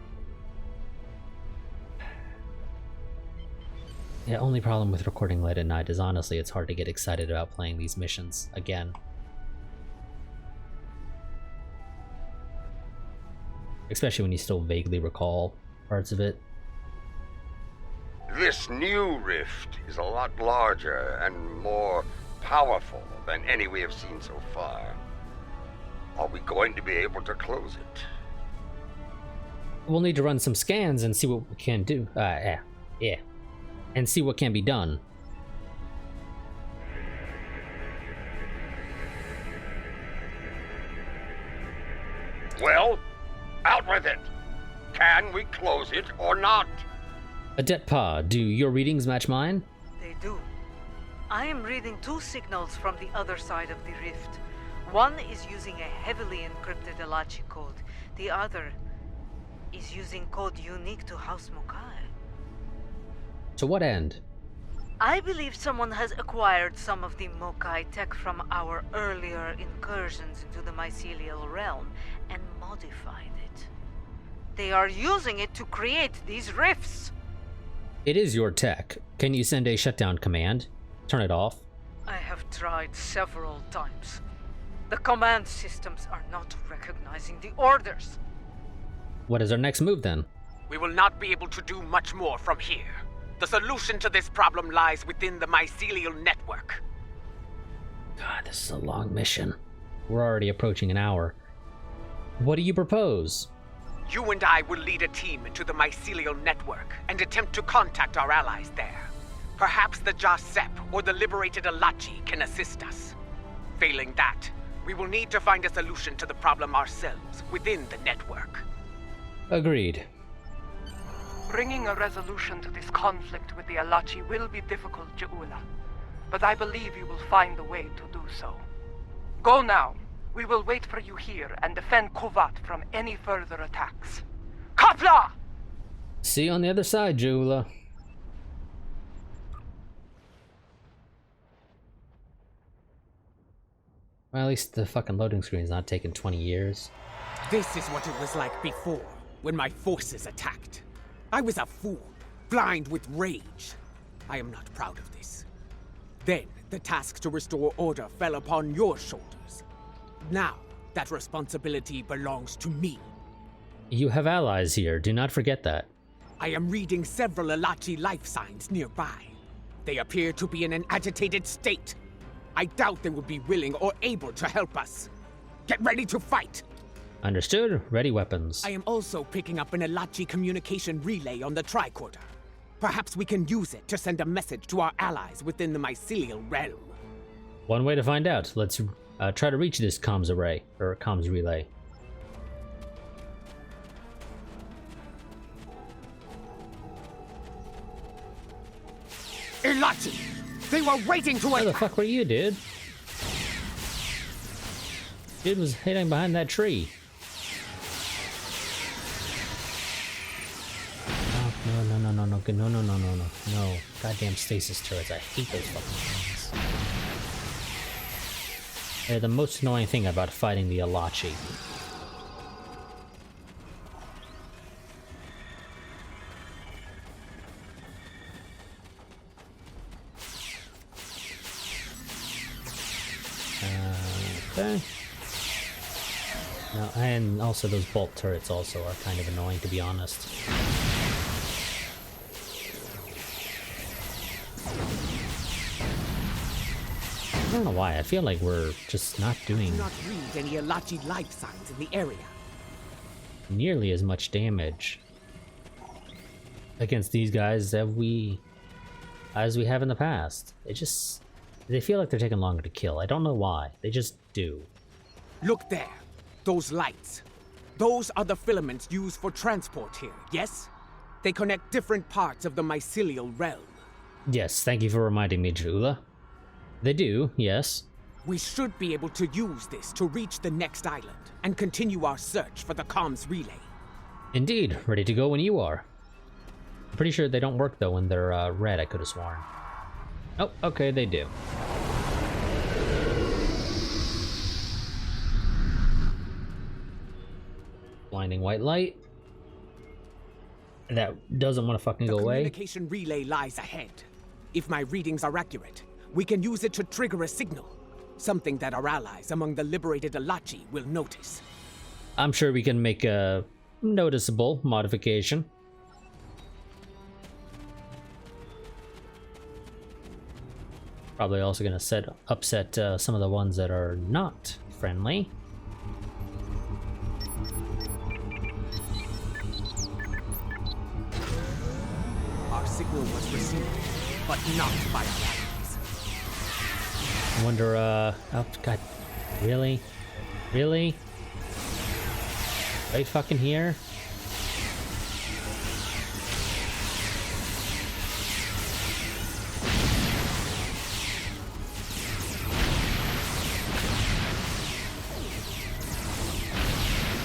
Yeah, only problem with recording late at night is honestly it's hard to get excited about playing these missions again. Especially when you still vaguely recall parts of it. This new rift is a lot larger and more powerful than any we have seen so far. Are we going to be able to close it? We'll need to run some scans and see what we can do. Yeah. And see what can be done. Well, out with it! Can we close it or not? Adetpa, do your readings match mine? They do. I am reading 2 signals from the other side of the rift. One is using a heavily encrypted Alachi code. The other is using code unique to House Mokai. To what end? I believe someone has acquired some of the Mokai tech from our earlier incursions into the mycelial realm and modified it. They are using it to create these rifts. It is your tech. Can you send a shutdown command? Turn it off? I have tried several times. The command systems are not recognizing the orders. What is our next move then? We will not be able to do much more from here. The solution to this problem lies within the mycelial network. God, this is a long mission. We're already approaching an hour. What do you propose? You and I will lead a team into the mycelial network and attempt to contact our allies there. Perhaps the Jasep or the liberated Alachi can assist us. Failing that, we will need to find a solution to the problem ourselves within the network. Agreed. Bringing a resolution to this conflict with the Alachi will be difficult, Ja'ula. But I believe you will find a way to do so. Go now. We will wait for you here and defend Kuvat from any further attacks. Kapla! See you on the other side, Jula. Well, at least the fucking loading screen's not taking 20 years. This is what it was like before, when my forces attacked. I was a fool, blind with rage. I am not proud of this. Then, the task to restore order fell upon your shoulders. Now, that responsibility belongs to me. You have allies here, do not forget that. I am reading several Alachi life signs nearby. They appear to be in an agitated state. I doubt they will be willing or able to help us. Get ready to fight! Understood. Ready weapons. I am also picking up an Alachi communication relay on the tricorder. Perhaps we can use it to send a message to our allies within the mycelial realm. One way to find out. Let's try to reach this comms array, or comms relay. Alachi! They were waiting to Where the fuck were you, dude? Dude was hiding behind that tree. No. Goddamn stasis turrets. I hate those fucking things. They're the most annoying thing about fighting the Alachi. Okay. No, and also those bolt turrets also are kind of annoying, to be honest. don't know why. I feel like we're just not doing Do not read any Alachi life signs in the area. nearly as much damage against these guys as we have in the past. They feel like they're taking longer to kill. I don't know why. They just do. Look there. Those lights. Those are the filaments used for transport here, yes? They connect different parts of the mycelial realm. Yes, thank you for reminding me, Jula. They do, yes. We should be able to use this to reach the next island and continue our search for the comms relay. Indeed, ready to go when you are. I'm pretty sure they don't work though when they're red, I could have sworn. Oh, okay, they do. Blinding white light. That doesn't want to fucking go away. The communication relay lies ahead. If my readings are accurate, we can use it to trigger a signal. Something that our allies among the liberated Alachi will notice. I'm sure we can make a noticeable modification. Probably also going to upset some of the ones that are not friendly. Our signal was received, but not by our allies. I wonder, oh god, really? Really? Right fucking here?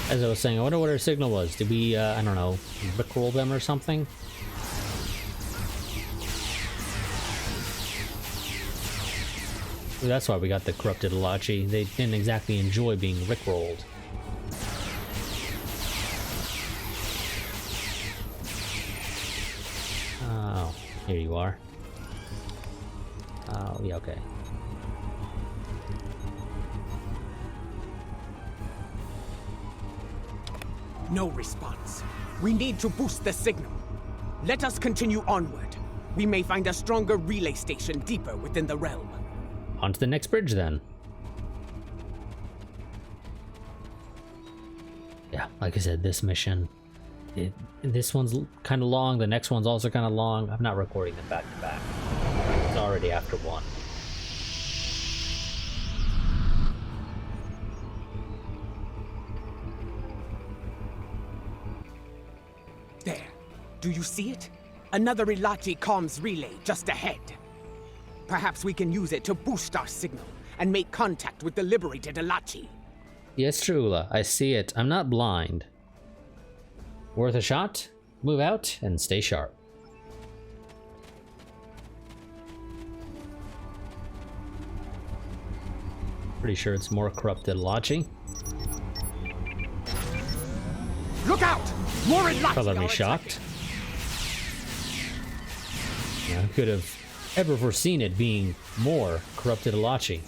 As I was saying, I wonder what our signal was. Did we, I don't know, rickroll them or something? Ooh, that's why we got the corrupted Alachi. They didn't exactly enjoy being rickrolled. Oh, here you are. Oh, yeah, okay. No response. We need to boost the signal. Let us continue onward. We may find a stronger relay station deeper within the realm. On to the next bridge, then. Yeah, like I said, this mission... this one's kind of long, the next one's also kind of long. I'm not recording them back to back. It's already after 1. There. Do you see it? Another Ilachi comms relay just ahead. Perhaps we can use it to boost our signal and make contact with the liberated Ilachi. Yes, Trula, I see it. I'm not blind. Worth a shot? Move out and stay sharp. Pretty sure it's more corrupted Ilachi. Look out! More Ilachi! Color me are shocked. I could have ever foreseen it being more corrupted Ilachi.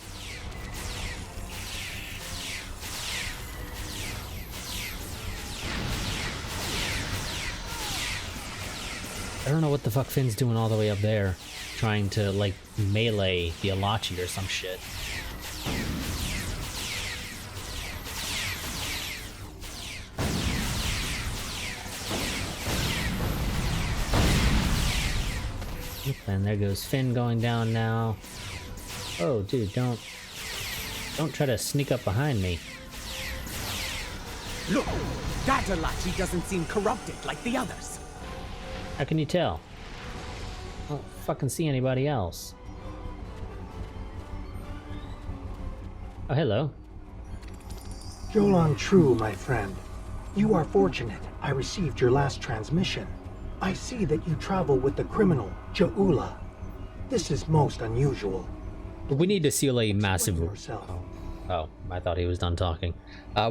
I don't know what the fuck Finn's doing all the way up there, trying to like melee the Ilachi or some shit. And there goes Finn going down now. Oh, dude, don't try to sneak up behind me. Look! That Ilachi doesn't seem corrupted like the others. How can you tell? I don't fucking see anybody else. Oh, hello. Jolan True, my friend. You are fortunate. I received your last transmission. I see that you travel with the criminal, Jaula. This is most unusual. We need to seal a massive... Yourself. Oh, I thought he was done talking.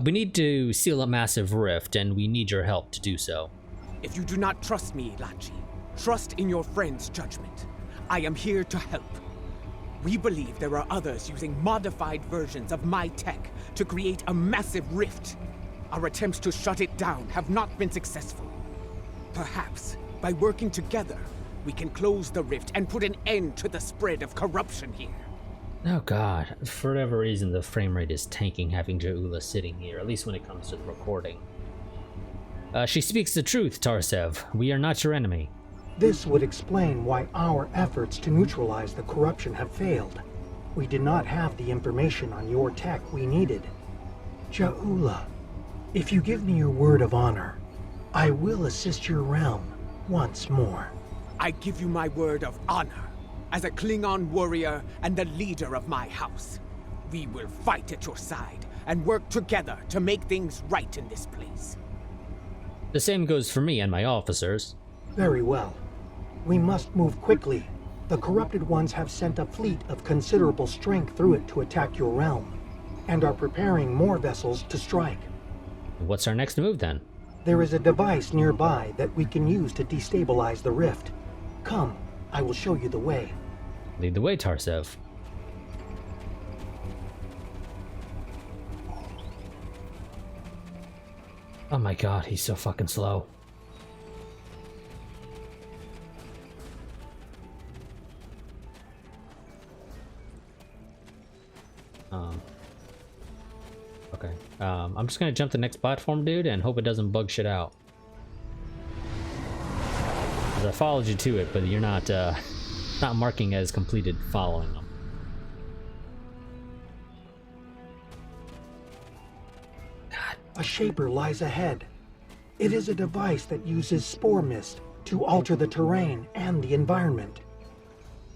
We need to seal a massive rift, and we need your help to do so. If you do not trust me, Ilachi, trust in your friend's judgment. I am here to help. We believe there are others using modified versions of my tech to create a massive rift. Our attempts to shut it down have not been successful. Perhaps, by working together, we can close the rift and put an end to the spread of corruption here. Oh god, for whatever reason the frame rate is tanking having Jaula sitting here, at least when it comes to the recording. She speaks the truth, Tarsev. We are not your enemy. This would explain why our efforts to neutralize the corruption have failed. We did not have the information on your tech we needed. Jaula, if you give me your word of honor, I will assist your realm once more. I give you my word of honor. As a Klingon warrior and the leader of my house, we will fight at your side and work together to make things right in this place. The same goes for me and my officers. Very well. We must move quickly. The corrupted ones have sent a fleet of considerable strength through it to attack your realm, and are preparing more vessels to strike. What's our next move then? There is a device nearby that we can use to destabilize the rift. Come, I will show you the way. Lead the way, Tarsev. Oh my god, he's so fucking slow. Okay. I'm just gonna jump the next platform, dude, and hope it doesn't bug shit out. 'Cause I followed you to it, but you're not marking as completed following them. A shaper lies ahead. It is a device that uses spore mist to alter the terrain and the environment.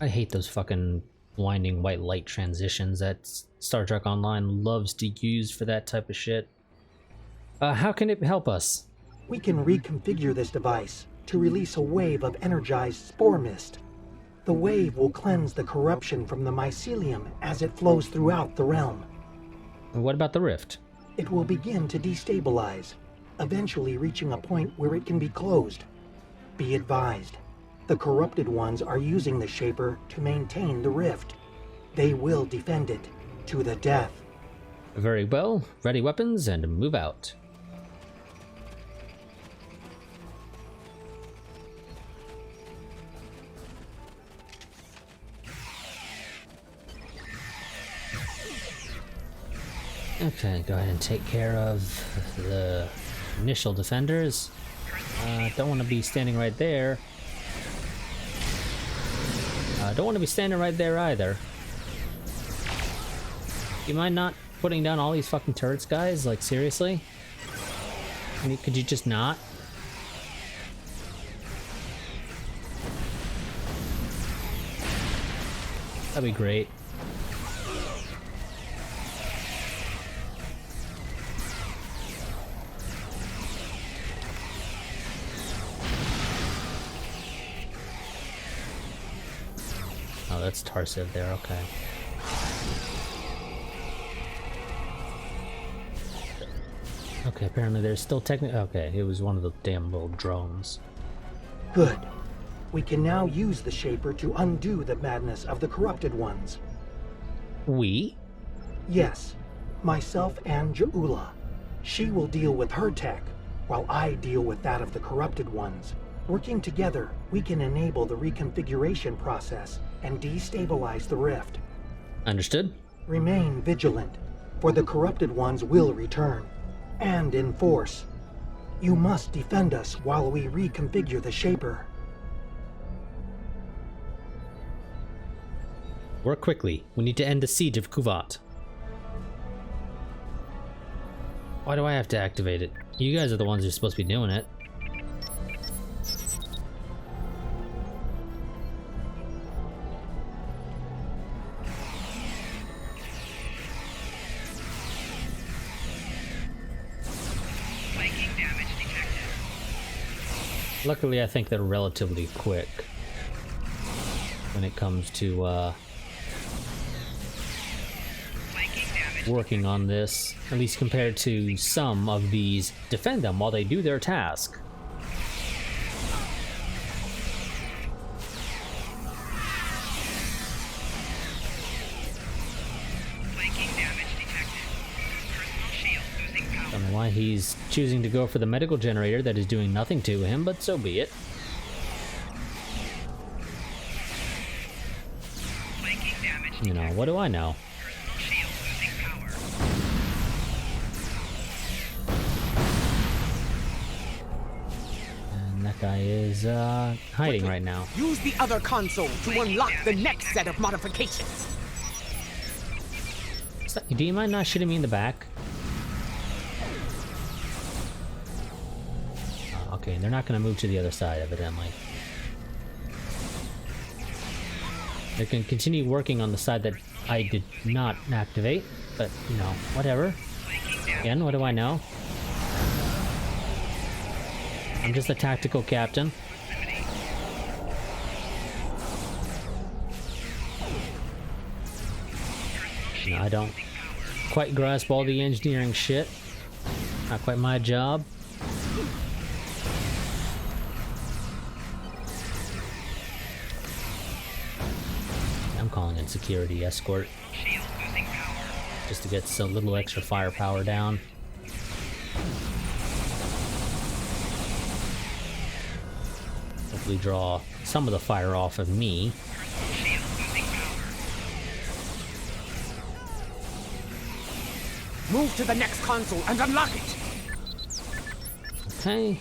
I hate those fucking blinding white light transitions that Star Trek Online loves to use for that type of shit. How can it help us? We can reconfigure this device to release a wave of energized spore mist. The wave will cleanse the corruption from the mycelium as it flows throughout the realm. And what about the rift? It will begin to destabilize, eventually reaching a point where it can be closed. Be advised, the corrupted ones are using the Shaper to maintain the rift. They will defend it to the death. Very well. Ready weapons and move out. Okay, go ahead and take care of the initial defenders. Don't want to be standing right there. Don't want to be standing right there either. You mind not putting down all these fucking turrets, guys? Like, seriously? I mean, could you just not? That'd be great. Oh, that's Tarsev there, okay. Okay, apparently there's still okay, it was one of the damn little drones. Good. We can now use the Shaper to undo the madness of the corrupted ones. We? Yes. Myself and Jaula. She will deal with her tech, while I deal with that of the corrupted ones. Working together, we can enable the reconfiguration process and destabilize the rift. Understood. Remain vigilant, for the corrupted ones will return, and in force. You must defend us while we reconfigure the Shaper. Work quickly. We need to end the siege of Kuvat. Why do I have to activate it? You guys are the ones who are supposed to be doing it. Luckily, I think they're relatively quick when it comes to working on this, at least compared to some of these defend them while they do their task. I don't know why he's choosing to go for the medical generator that is doing nothing to him, but so be it. You know, what do I know? And that guy is hiding right now. Use the other console to unlock the next set of modifications. Do you mind not shooting me in the back? Okay, they're not going to move to the other side, evidently. They can continue working on the side that I did not activate, but, you know, whatever. Again, what do I know? I'm just a tactical captain. You know, I don't quite grasp all the engineering shit. Not quite my job. I'm calling in security escort. Just to get some little extra firepower down. Hopefully draw some of the fire off of me. Move to the next console and unlock it! Okay.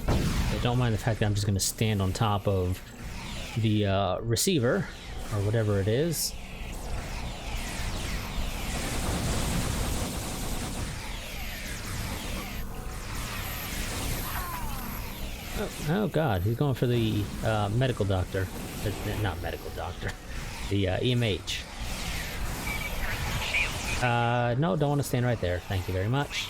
I don't mind the fact that I'm just going to stand on top of the receiver, or whatever it is. Oh god, he's going for the medical doctor. Not medical doctor. The EMH. No, don't want to stand right there. Thank you very much.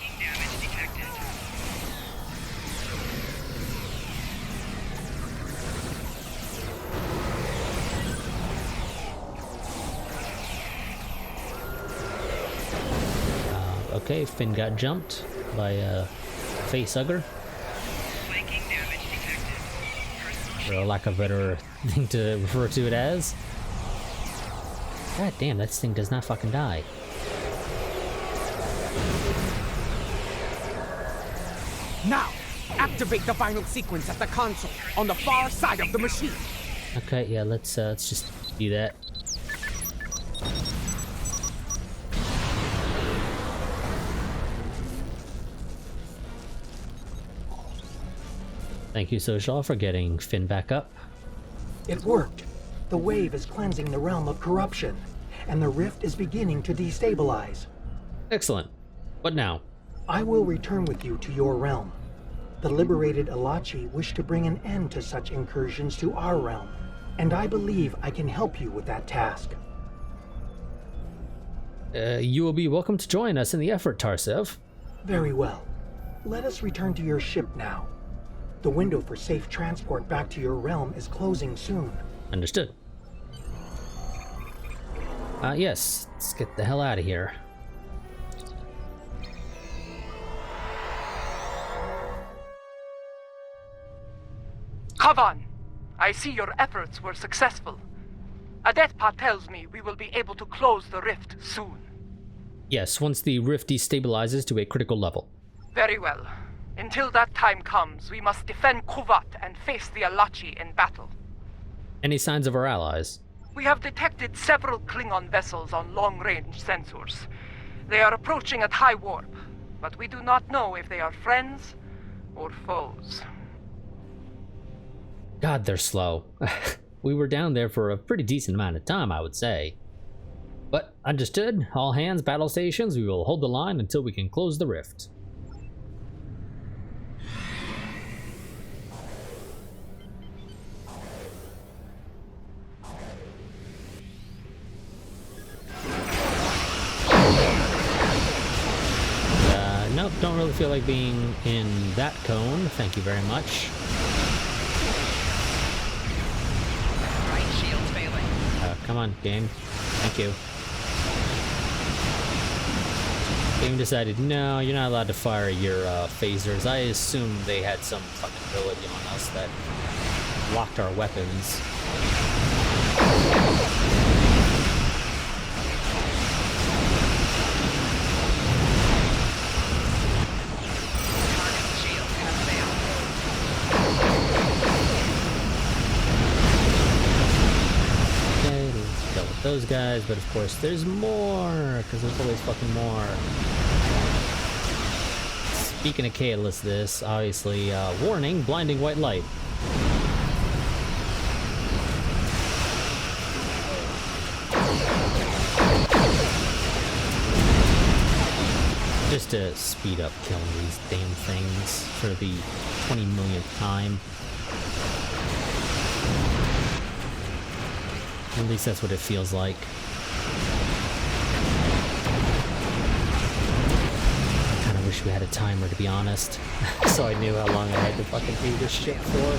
Okay, Finn got jumped by a facehugger. For lack of a better thing to refer to it as. God damn, that thing does not fucking die. Now, activate the final sequence at the console on the far side of the machine. Okay, yeah, let's just do that. Thank you, Social, for getting Finn back up. It worked. The wave is cleansing the realm of corruption, and the rift is beginning to destabilize. Excellent. What now? I will return with you to your realm. The liberated Alachi wish to bring an end to such incursions to our realm, and I believe I can help you with that task. You will be welcome to join us in the effort, Tarsev. Very well. Let us return to your ship now. The window for safe transport back to your realm is closing soon. Understood. Yes, let's get the hell out of here. Kavan, I see your efforts were successful. Adetpa tells me we will be able to close the rift soon. Yes, once the rift destabilizes to a critical level. Very well. Until that time comes, we must defend Kuvat and face the Alachi in battle. Any signs of our allies? We have detected several Klingon vessels on long-range sensors. They are approaching at high warp, but we do not know if they are friends or foes. God, they're slow. We were down there for a pretty decent amount of time, I would say. But understood. All hands, battle stations, we will hold the line until we can close the rift. Nope, don't really feel like being in that cone. Thank you very much. Right shield's failing. Come on, game. Thank you. Game decided, no, you're not allowed to fire your phasers. I assume they had some fucking ability on us that locked our weapons. those guys, but of course there's more, because there's always fucking more. Speaking of catalyst, this, obviously, warning, blinding white light. Just to speed up killing these damn things for the 20 millionth time. At least that's what it feels like. I kinda wish we had a timer, to be honest. So I knew how long I had to fucking do this shit for.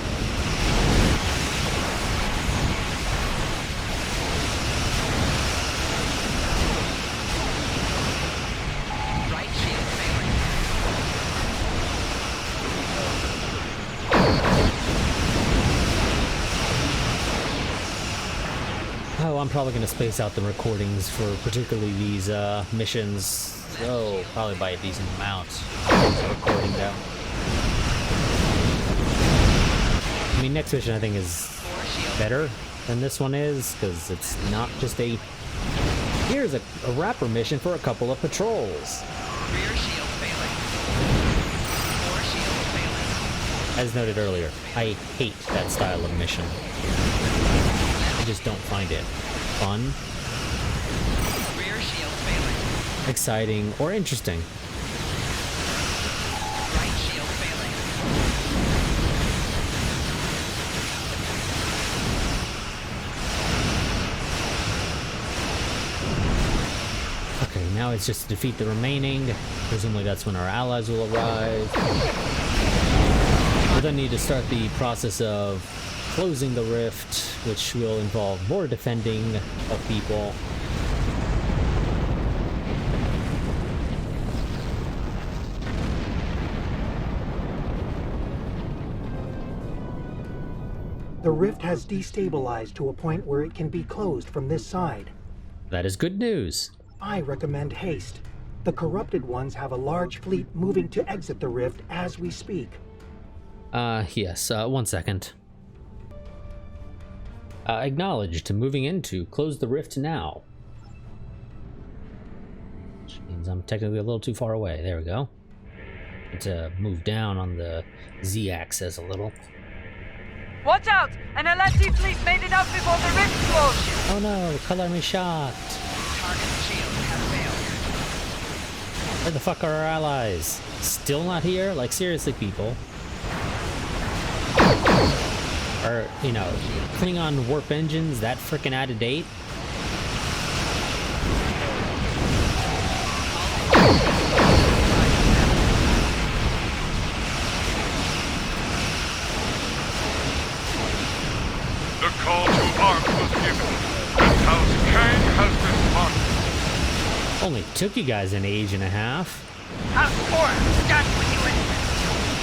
I'm probably going to space out the recordings for particularly these missions, so probably by a decent amount. Recording down. I mean, next mission I think is better than this one is, because it's not just a... Here's a wrapper mission for a couple of patrols. Rear shield failing. Core shield failing. As noted earlier, I hate that style of mission. I just don't find it fun, rear shield failing, exciting, or interesting. Right shield failing. Okay, now it's just to defeat the remaining. Presumably that's when our allies will arrive. We'll then need to start the process of closing the rift, which will involve more defending of people. The rift has destabilized to a point where it can be closed from this side. That is good news. I recommend haste. The corrupted ones have a large fleet moving to exit the rift as we speak. Yes, 1 second. Acknowledged, moving into close the rift now. Which means I'm technically a little too far away. There we go. Need to move down on the Z-axis a little. Watch out! An LSD fleet made it up before the rift closed! Oh no, color me shot! Target shield has failed. Where the fuck are our allies? Still not here? Like, seriously, people. Or, you know, Klingon warp engines that frickin' out of date? The call to arms was given, and House Kang has responded. Only took you guys an age and a half. House 4, done with you and...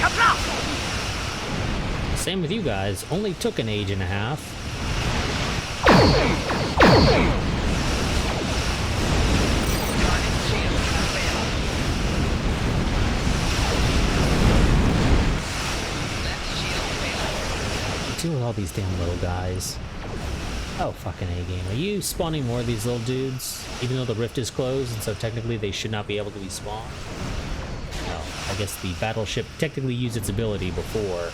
Kablam! Same with you guys, only took an age and a half. Deal with all these damn little guys. Oh, fucking A-game. Are you spawning more of these little dudes? Even though the rift is closed, and so technically they should not be able to be spawned? No, I guess the battleship technically used its ability before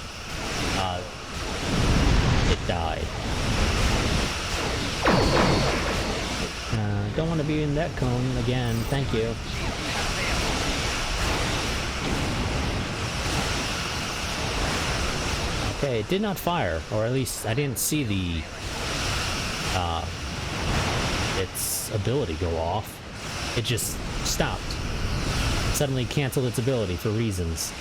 it died. Don't want to be in that cone again, thank you. Okay, it did not fire, or at least I didn't see the its ability go off. It just stopped. Suddenly canceled its ability for reasons.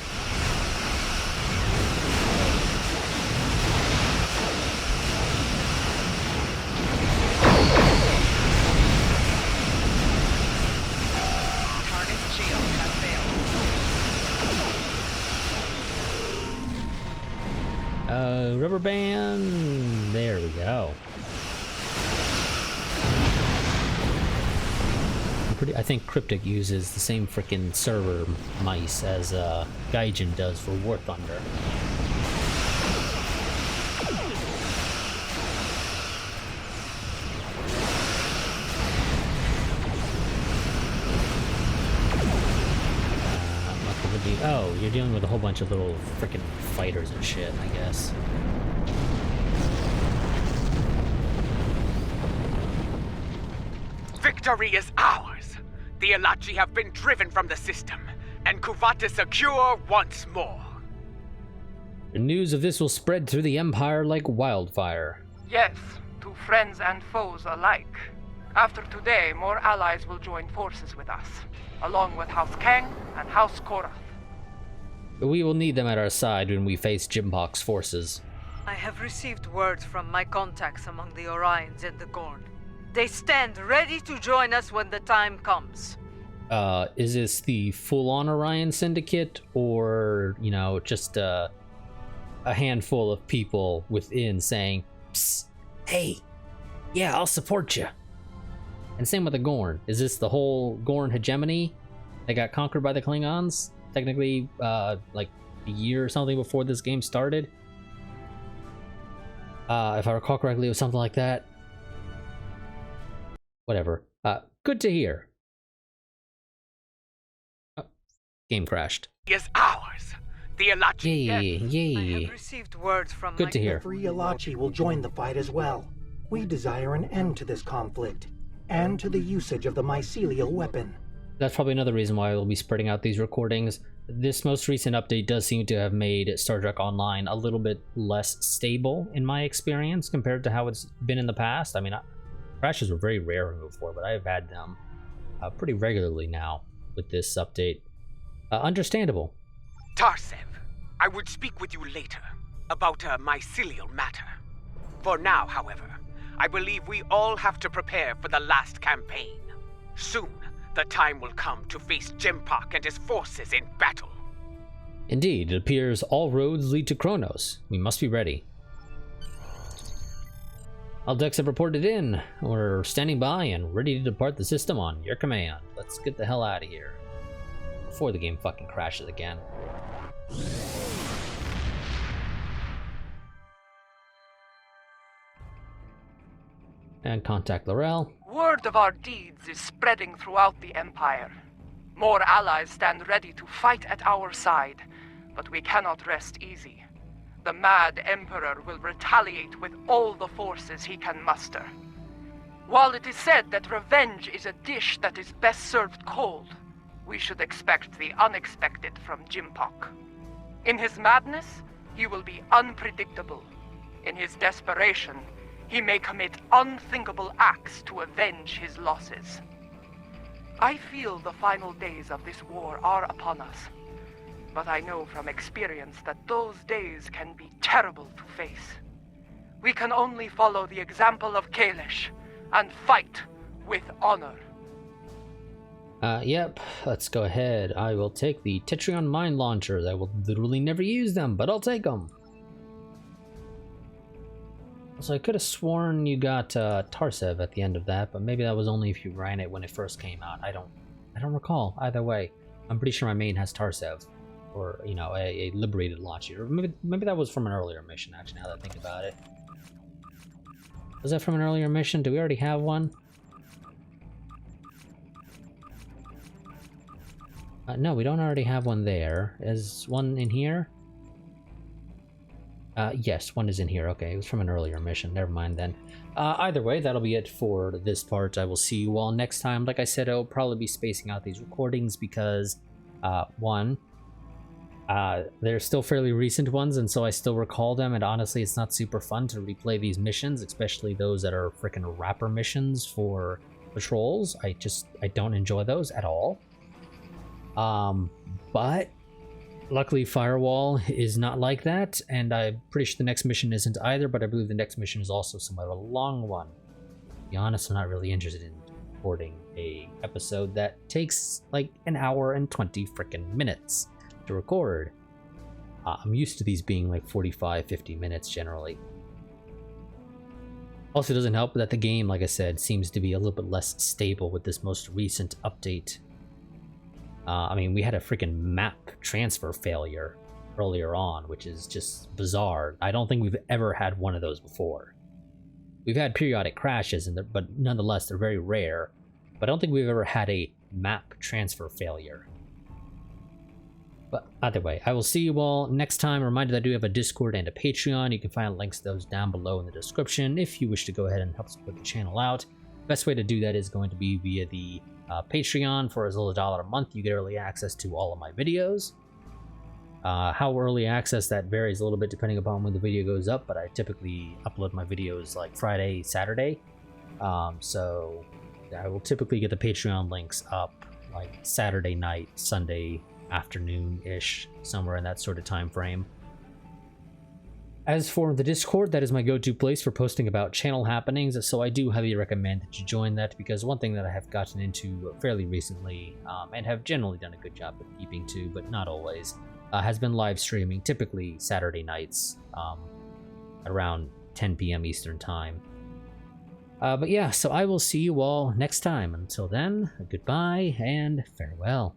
Rubber band. There we go. I think Cryptic uses the same frickin' server mice as Gaijin does for War Thunder. Oh, you're dealing with a whole bunch of little freaking fighters and shit, I guess. Victory is ours! The Alachi have been driven from the system, and Kuvat is secure once more. The news of this will spread through the Empire like wildfire. Yes, to friends and foes alike. After today, more allies will join forces with us, along with House Kang and House Korath. We will need them at our side when we face Jimpok's forces. I have received word from my contacts among the Orions and the Gorn. They stand ready to join us when the time comes. Is this the full-on Orion Syndicate, or, you know, just a handful of people within saying, "Psst, hey, yeah, I'll support you." And same with the Gorn. Is this the whole Gorn hegemony that got conquered by the Klingons? Technically, like a year or something before this game started. If I recall correctly, it was something like that. Whatever. Good to hear. Oh, game crashed. Is ours. The Alachi. Yay. I have received word from Good to hear. The free Alachi will join the fight as well. We desire an end to this conflict, and to the usage of the mycelial weapon. That's probably another reason why we'll be spreading out these recordings. This most recent update does seem to have made Star Trek Online a little bit less stable in my experience compared to how it's been in the past. I mean, crashes were very rare before, but I've had them pretty regularly now with this update. Understandable. Tarsev, I would speak with you later about a mycelial matter. For now, however, I believe we all have to prepare for the last campaign. Soon, the time will come to face Jimpok and his forces in battle. Indeed, it appears all roads lead to Kronos. We must be ready. All decks have reported in. We're standing by and ready to depart the system on your command. Let's get the hell out of here before the game fucking crashes again. And contact Laurel. Word of our deeds is spreading throughout the Empire. More allies stand ready to fight at our side, but we cannot rest easy. The mad Emperor will retaliate with all the forces he can muster. While it is said that revenge is a dish that is best served cold, we should expect the unexpected from Jimpok. In his madness, he will be unpredictable. In his desperation, he may commit unthinkable acts to avenge his losses. I feel the final days of this war are upon us, but I know from experience that those days can be terrible to face. We can only follow the example of Kalish and fight with honor. Yep, let's go ahead. I will take the Tetrion mine launchers. I will literally never use them, but I'll take them. So I could have sworn you got Tarsev at the end of that, but maybe that was only if you ran it when it first came out. I don't recall. Either way, I'm pretty sure my main has Tarsev, or you know, a liberated launcher. Or maybe that was from an earlier mission. Actually, now that I think about it, was that from an earlier mission? Do we already have one? No, we don't already have one there. Is one in here? Yes, one is in here. Okay, it was from an earlier mission. Never mind then. Either way, that'll be it for this part. I will see you all next time. Like I said, I'll probably be spacing out these recordings because, one, they're still fairly recent ones, and so I still recall them, and honestly, it's not super fun to replay these missions, especially those that are freaking rapper missions for patrols. I don't enjoy those at all. But luckily Firewall is not like that, and I'm pretty sure the next mission isn't either, but I believe the next mission is also somewhat of a long one. To be honest, I'm not really interested in recording a episode that takes like an hour and 20 freaking minutes to record. I'm used to these being like 45-50 minutes generally. Also, it doesn't help that the game, like I said, seems to be a little bit less stable with this most recent update. I mean, we had a freaking map transfer failure earlier on, which is just bizarre. I don't think we've ever had one of those before. We've had periodic crashes, but nonetheless, they're very rare. But I don't think we've ever had a map transfer failure. But either way, I will see you all next time. A reminder that I do have a Discord and a Patreon. You can find links to those down below in the description if you wish to go ahead and help support the channel out. Best way to do that is going to be via the Patreon. For as little as $1 a month, you get early access to all of my videos. How early access that varies a little bit depending upon when the video goes up, but I typically upload my videos like Friday, Saturday. So I will typically get the Patreon links up like Saturday night, Sunday afternoon-ish, somewhere in that sort of time frame. As for the Discord, that is my go-to place for posting about channel happenings, so I do highly recommend that you join that, because one thing that I have gotten into fairly recently, and have generally done a good job of keeping to, but not always, has been live streaming, typically Saturday nights, around 10 p.m. Eastern Time. But yeah, so I will see you all next time. Until then, goodbye and farewell.